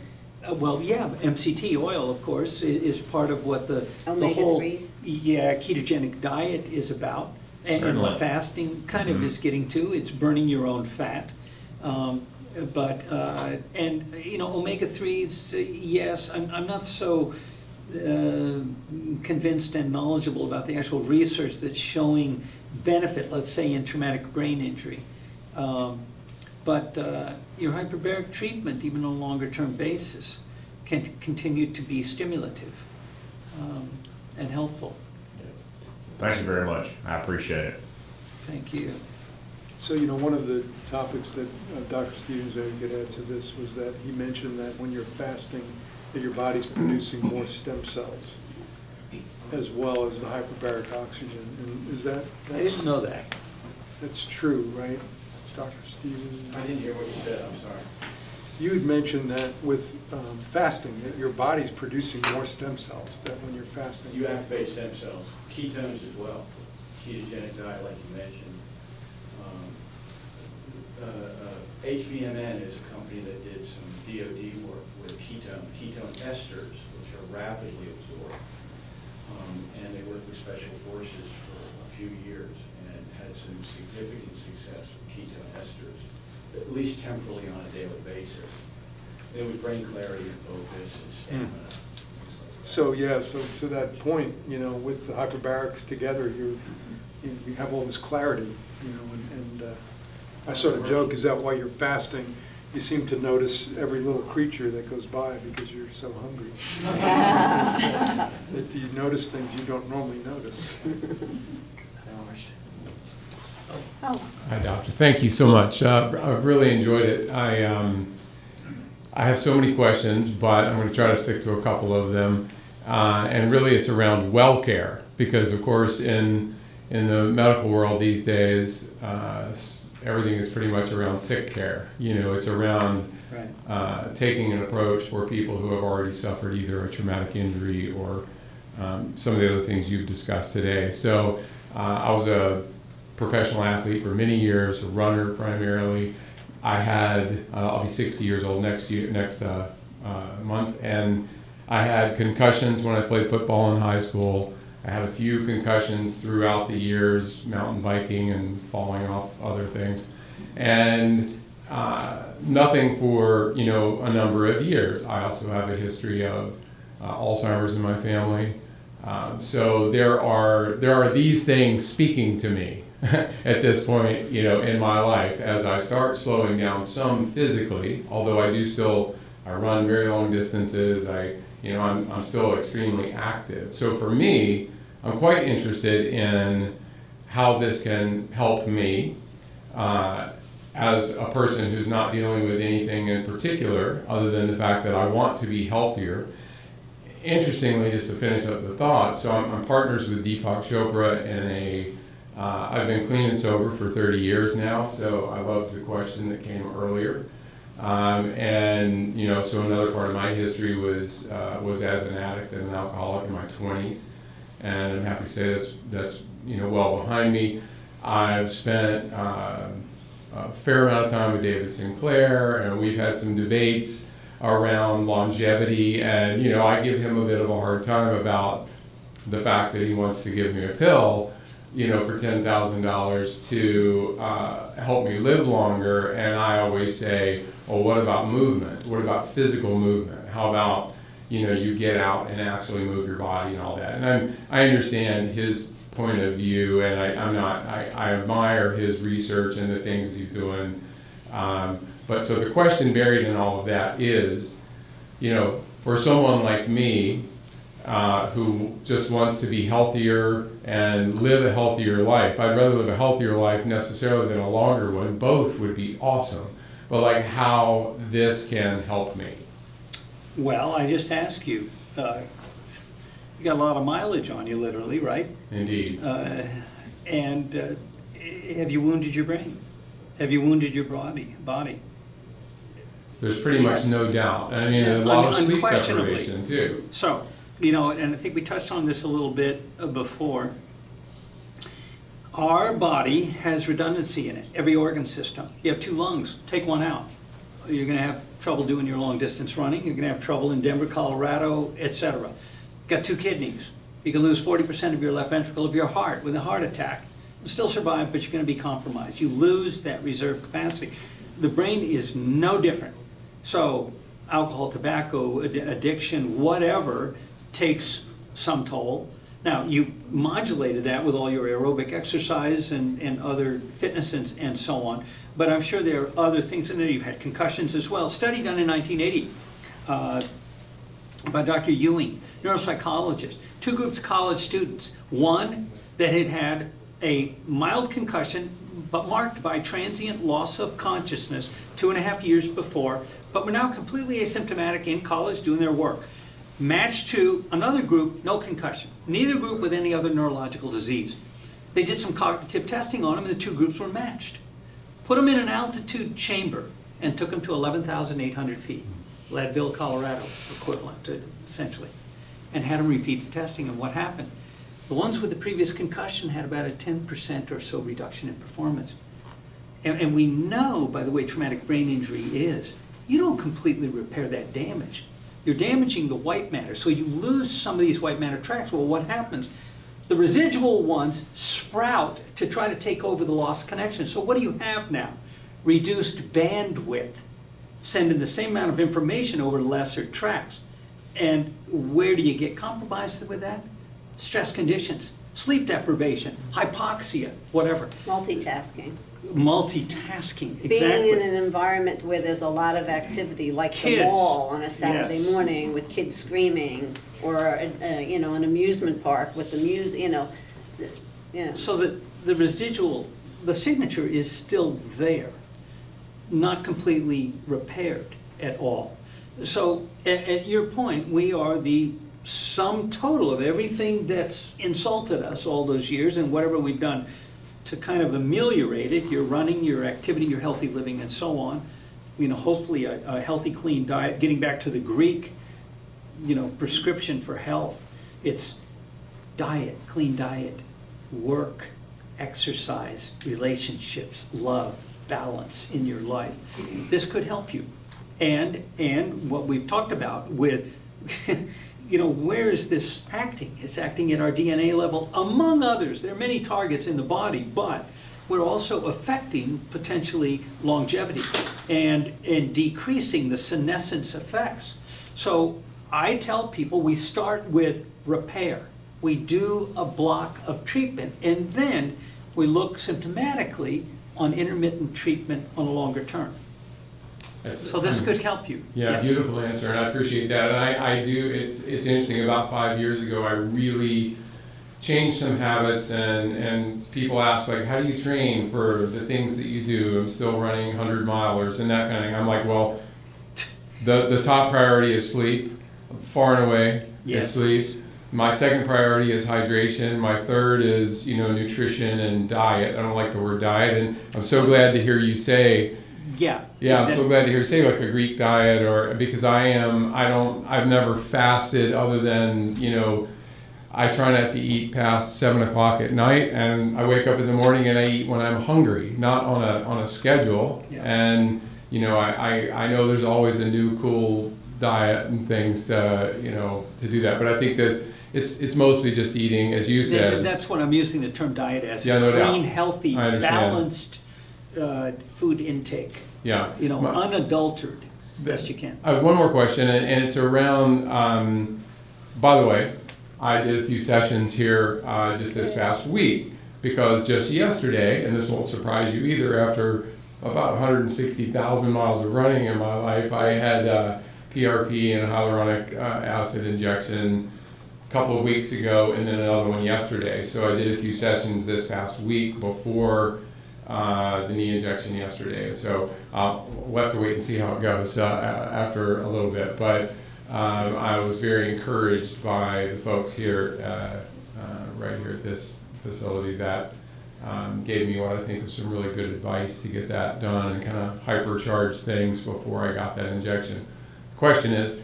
C: Well, yeah, MCT oil, of course, is part of what the whole
B: Omega-3?
C: Ketogenic diet is about, and what
I: Certainly.
C: fasting kind of is getting to. It's burning your own fat, omega-3s, yes. I'm not so convinced and knowledgeable about the actual research that's showing benefit, let's say, in traumatic brain injury. But your hyperbaric treatment, even on a longer-term basis, can continue to be stimulative and helpful.
I: Thank you very much. I appreciate it.
C: Thank you.
A: So, one of the topics that Dr. Stevens could add to this was that he mentioned that when you're fasting, that your body's producing more stem cells, as well as the hyperbaric oxygen. And is that?
C: I didn't know that.
A: That's true, right, Dr. Stevens?
H: I didn't hear what you said, I'm sorry.
A: You had mentioned that with fasting, that your body's producing more stem cells, that when you're fasting.
J: You activate stem cells, ketones as well, ketogenic diet like you mentioned. HVMN is a company that did some DOD work with ketone esters, which are rapidly absorbed. And they worked with special forces for a few years and had some significant success with ketone esters, at least temporally on a daily basis. It was brain clarity and focus and stamina.
A: So to that point, with the hyperbarics together, you have all this clarity, and I sort of joke, is that why you're fasting? You seem to notice every little creature that goes by because you're so hungry. That you notice things you don't normally notice.
K: Hi, Doctor. Thank you so much. I've really enjoyed it. I have so many questions, but I'm going to try to stick to a couple of them. And really, it's around well care, because, of course, in the medical world these days, everything is pretty much around sick care. It's around taking an approach for people who have already suffered either a traumatic injury or some of the other things you've discussed today. So I was a professional athlete for many years, a runner primarily. I had, I'll be 60 years old next month, and I had concussions when I played football in high school. I had a few concussions throughout the years, mountain biking and falling off other things, and nothing for a number of years. I also have a history of Alzheimer's in my family, so there are these things speaking to me at this point, in my life as I start slowing down some physically. Although I run very long distances. I'm still extremely active. So for me, I'm quite interested in how this can help me. as a person who's not dealing with anything in particular other than the fact that I want to be healthier. Interestingly, just to finish up the thought, so I'm partners with Deepak Chopra in I've been clean and sober for 30 years now, so I love the question that came earlier. And you know, so another part of my history was as an addict and an alcoholic in my 20s, and I'm happy to say that's you know, well behind me. I've spent a fair amount of time with David Sinclair, and we've had some debates around longevity, and you know, I give him a bit of a hard time about the fact that he wants to give me a pill, you know, for $10,000 to help me live longer, and I always say, well, what about movement? What about physical movement? How about, you know, you get out and actually move your body and all that? And I understand his point of view, and I admire his research and the things that he's doing. But so the question buried in all of that is, you know, for someone like me who just wants to be healthier and live a healthier life, I'd rather live a healthier life necessarily than a longer one. Both would be awesome. But like how this can help me.
C: Well, I just ask you, you got a lot of mileage on you, literally, right?
K: Indeed.
C: And have you wounded your brain? Have you wounded your body?
K: There's pretty much no doubt. I mean, a lot of sleep deprivation too.
C: So, you know, and I think we touched on this a little bit before. Our body has redundancy in it, every organ system. You have 2 lungs, take one out. You're going to have trouble doing your long distance running. You're going to have trouble in Denver, Colorado, etc. Got 2 kidneys. You can lose 40% of your left ventricle of your heart with a heart attack. You'll still survive, but you're going to be compromised. You lose that reserve capacity. The brain is no different. So alcohol, tobacco, addiction, whatever, takes some toll. Now, you modulated that with all your aerobic exercise and other fitness and so on, but I'm sure there are other things in there. You've had concussions as well. Study done in 1980 by Dr. Ewing, neuropsychologist. 2 groups of college students. One that had had a mild concussion, but marked by transient loss of consciousness 2.5 years before, but were now completely asymptomatic in college doing their work. Matched to another group, no concussion. Neither group with any other neurological disease. They did some cognitive testing on them, and the 2 groups were matched. Put them in an altitude chamber and took them to 11,800 feet, Leadville, Colorado, equivalent to, essentially, and had them repeat the testing. And what happened? The ones with the previous concussion had about a 10% or so reduction in performance. And we know, by the way traumatic brain injury is, you don't completely repair that damage. You're damaging the white matter, so you lose some of these white matter tracts. Well, what happens? The residual ones sprout to try to take over the lost connection. So what do you have now? Reduced bandwidth, sending the same amount of information over lesser tracts. And where do you get compromised with that? Stress conditions, sleep deprivation, hypoxia, whatever.
B: Multitasking.
C: Multitasking, exactly.
B: Being in an environment where there's a lot of activity, like
C: Kids.
B: the mall on a Saturday
C: Yes.
B: morning with kids screaming, or you know, an amusement park with the music, you know.
C: So the residual, the signature is still there, not completely repaired at all. So at your point, we are the sum total of everything that's insulted us all those years and whatever we've done to kind of ameliorate it, your running, your activity, your healthy living, and so on. You know, hopefully a healthy, clean diet, getting back to the Greek, you know, prescription for health. It's diet, clean diet, work, exercise, relationships, love, balance in your life. This could help you. And what we've talked about with, you know, where is this acting? It's acting at our DNA level, among others. There are many targets in the body, but we're also affecting potentially longevity and decreasing the senescence effects. So I tell people we start with repair. We do a block of treatment, and then we look symptomatically on intermittent treatment on a longer term. So this could help you.
K: Yeah,
C: Yes.
K: Beautiful answer, and I appreciate that. And I do, it's interesting, about 5 years ago, I really changed some habits, and people ask, like, how do you train for the things that you do? I'm still running 100 milers and that kind of thing. I'm like, well, the top priority is sleep, far and away is sleep. My second priority is hydration. My third is, nutrition and diet. I don't like the word diet, and I'm so glad to hear you say, I'm so glad to hear you say like a Greek diet, or because I've never fasted other than, I try not to eat past 7 o'clock at night, and I wake up in the morning and I eat when I'm hungry, not on a schedule.
C: Yeah.
K: And I know there's always a new cool diet and things to do that, but I think it's mostly just eating, as you said.
C: That's what I'm using the term diet as.
K: Yeah, no doubt.
C: Clean, healthy,
K: I understand.
C: balanced food intake.
K: Yeah.
C: Unadulterated, best you can.
K: I have one more question, and it's around, by the way, I did a few sessions here just this past week, because just yesterday, and this won't surprise you either, after about 160,000 miles of running in my life, I had PRP and hyaluronic acid injection a couple of weeks ago, and then another one yesterday. So I did a few sessions this past week before the knee injection yesterday. So we'll have to wait and see how it goes after a little bit. But I was very encouraged by the folks here, right here at this facility, that gave me what I think was some really good advice to get that done and kind of hypercharge things before I got that injection. The question is,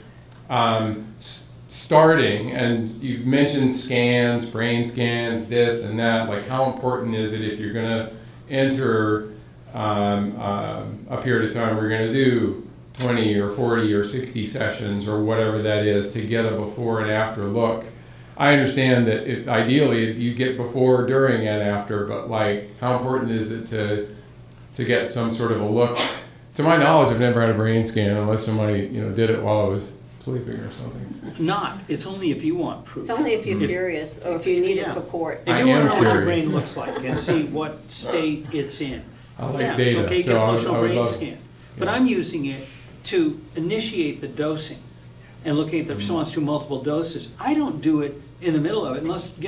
K: starting, and you've mentioned scans, brain scans, this and that, like how important is it if you're going to enter a period of time where you're going to do 20 or 40 or 60 sessions or whatever that is, to get a before and after look? I understand that ideally you get before, during, and after, but like how important is it to get some sort of a look? To my knowledge, I've never had a brain scan unless somebody did it while I was sleeping or something.
C: It's only if you want proof.
B: It's only if you're curious, or if you need it for court.
C: If
K: I
C: you want
K: am
C: to know what your
K: curious.
C: brain looks like and see what state it's in.
K: I like data,
C: Okay,
K: so
C: get a
K: I
C: functional
K: would
C: brain
K: love.
C: scan. But
K: yeah.
C: I'm using it to initiate the dosing and looking at the response to multiple doses. I don't do it in the middle of it unless, it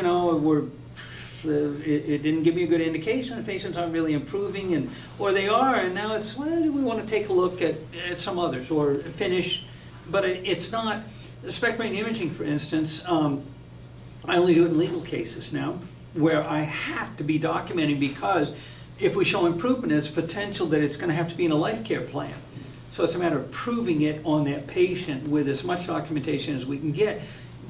C: didn't give me a good indication, the patients aren't really improving, or they are, and now it's, well, do we want to take a look at some others or finish? But it's not, spec brain imaging, for instance, I only do it in legal cases now, where I have to be documenting, because if we show improvement, it's potential that it's going to have to be in a life care plan. So it's a matter of proving it on that patient with as much documentation as we can get.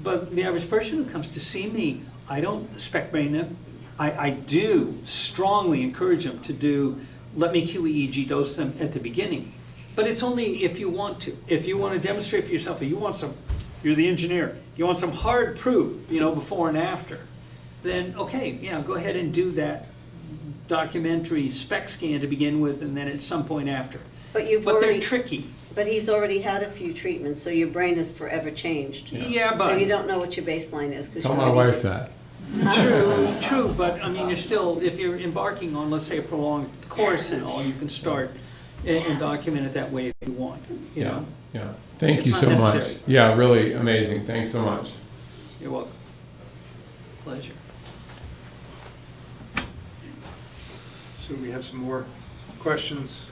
C: But the average person who comes to see me, I don't spec brain them. I do strongly encourage them to do, let me QEEG dose them at the beginning. But it's only if you want to. If you want to demonstrate for yourself, or you're the engineer, you want some hard proof, before and after, then okay, go ahead and do that documentary spec scan to begin with, and then at some point after.
B: But
C: they're tricky.
B: But he's already had a few treatments, so your brain is forever changed.
C: Yeah,
B: So
C: but
B: you don't know what your baseline is. 'Cause
K: Tell
B: you
K: my
B: already
K: wife
B: did-
K: that.
C: True, but I mean, you're still, if you're embarking on, let's say, a prolonged course and all, you can start and document it that way if you want,
K: Yeah. Thank
C: It's
K: you
C: not
K: so much.
C: necessary.
K: Yeah, really amazing. Thanks so much.
C: You're welcome. Pleasure.
A: So we have some more questions.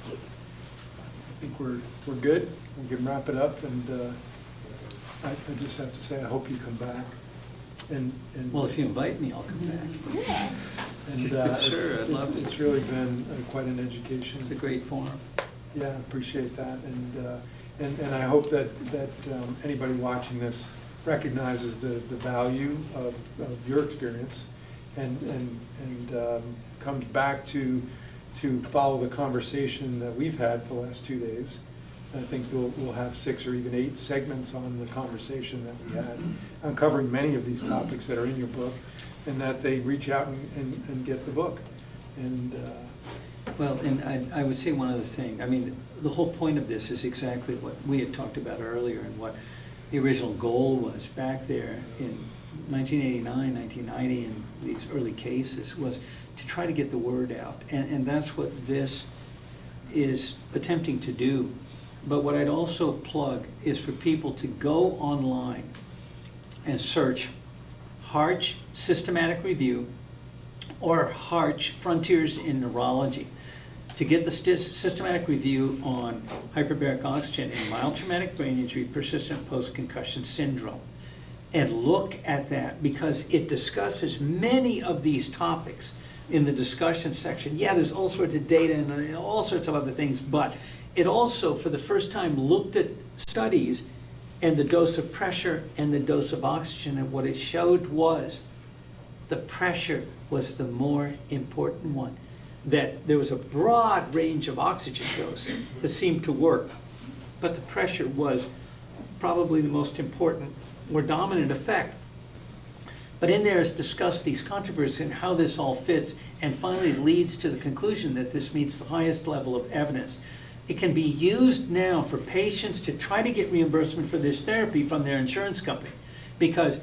A: I think we're good. We can wrap it up, and I just have to say, I hope you come back. And
C: Well, if you invite me, I'll come back.
A: and
C: Sure, I'd love to.
A: It's really been quite an education.
C: It's a great forum.
A: Yeah, I appreciate that, and I hope that anybody watching this recognizes the value of your experience, and comes back to follow the conversation that we've had for the last 2 days. I think we'll have 6 or even 8 segments on the conversation that we had, uncovering many of these topics that are in your book, and that they reach out and get the book. And
C: Well, and I would say one other thing. I mean, the whole point of this is exactly what we had talked about earlier, and what the original goal was back there in 1989, 1990, and these early cases, was to try to get the word out. And that's what this is attempting to do. But what I'd also plug is for people to go online and search Harch Systematic Review or Harch Frontiers in Neurology to get the systematic review on hyperbaric oxygen in mild traumatic brain injury, persistent post-concussion syndrome. And look at that, because it discusses many of these topics in the discussion section. Yeah, there's all sorts of data and all sorts of other things, but it also, for the first time, looked at studies and the dose of pressure and the dose of oxygen, and what it showed was the pressure was the more important one. That there was a broad range of oxygen dose that seemed to work, but the pressure was probably the most important or dominant effect. But in there is discussed these controversies and how this all fits, and finally leads to the conclusion that this meets the highest level of evidence. It can be used now for patients to try to get reimbursement for this therapy from their insurance company, because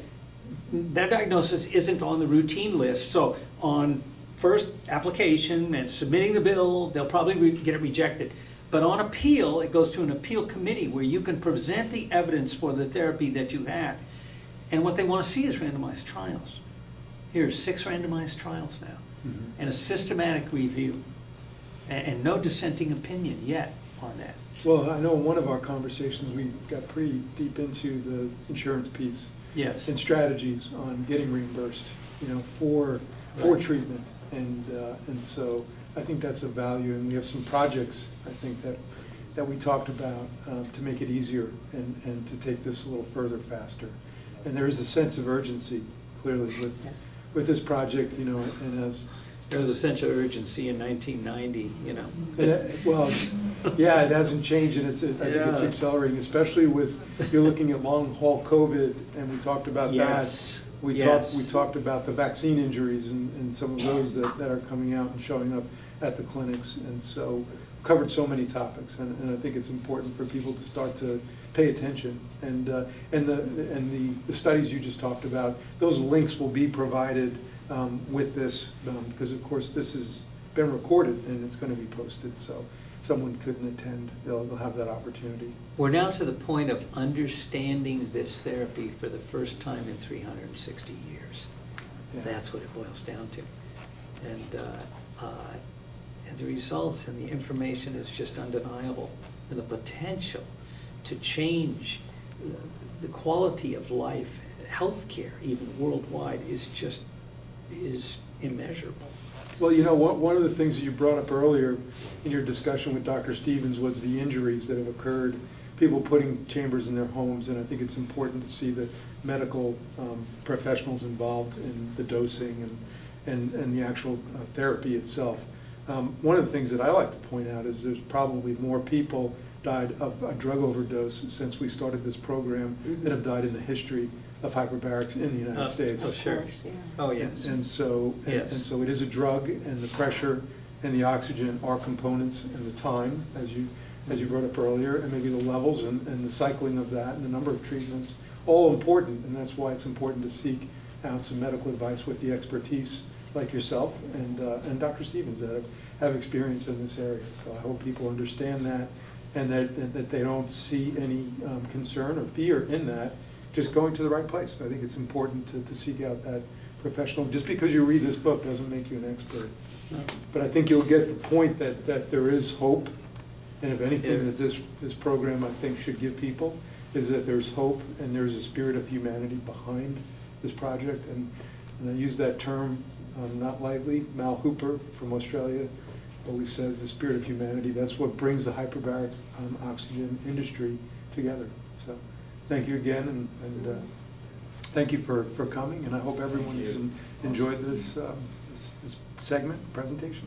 C: their diagnosis isn't on the routine list. So on first application and submitting the bill, they'll probably get it rejected. But on appeal, it goes to an appeal committee where you can present the evidence for the therapy that you had. And what they want to see is randomized trials. Here are 6 randomized trials now, and a systematic review, and no dissenting opinion yet on that.
A: Well, I know in one of our conversations, we got pretty deep into the insurance piece.
C: Yes.
A: And strategies on getting reimbursed, for
C: Right.
A: treatment. And so I think that's a value, and we have some projects, I think, that we talked about to make it easier and to take this a little further faster. And there is a sense of urgency, clearly, with this project, and as
C: There was a sense of urgency in 1990,
A: well, yeah, it hasn't changed, and I think it's
C: Yeah.
A: accelerating, especially with, you're looking at long haul COVID, and we talked about
C: Yes.
A: that. We
C: Yes.
A: talked about the vaccine injuries and some of those that are coming out and showing up at the clinics, and so covered so many topics, and I think it's important for people to start to pay attention. And the studies you just talked about, those links will be provided with this, because of course this has been recorded and it's going to be posted, so someone couldn't attend, they'll have that opportunity.
C: We're now to the point of understanding this therapy for the first time in 360 years.
A: Yeah.
C: That's what it boils down to. And the results and the information is just undeniable. And the potential to change the quality of life, healthcare even worldwide, is immeasurable.
A: Well, one of the things that you brought up earlier in your discussion with Dr. Stevens was the injuries that have occurred, people putting chambers in their homes, and I think it's important to see the medical professionals involved in the dosing and the actual therapy itself. One of the things that I like to point out is there's probably more people died of a drug overdose since we started this program that have died in the history of hyperbarics in the United States.
C: Oh, sure. Oh, yes.
A: And so it is a drug, and the pressure and the oxygen are components, and the time, as you brought up earlier, and maybe the levels and the cycling of that and the number of treatments, all important, and that's why it's important to seek out some medical advice with the expertise like yourself and Dr. Stevens that have experience in this area. So I hope people understand that, and that they don't see any concern or fear in that, just going to the right place. I think it's important to seek out that professional. Just because you read this book doesn't make you an expert.
C: No.
A: But I think you'll get the point that there is hope, and if anything that this program, I think, should give people is that there's hope and there's a spirit of humanity behind this project. And I use that term not lightly. Mal Hooper from Australia always says the spirit of humanity, that's what brings the hyperbaric oxygen industry together. So thank you again, and thank you for coming, and I hope everyone has enjoyed this segment presentation.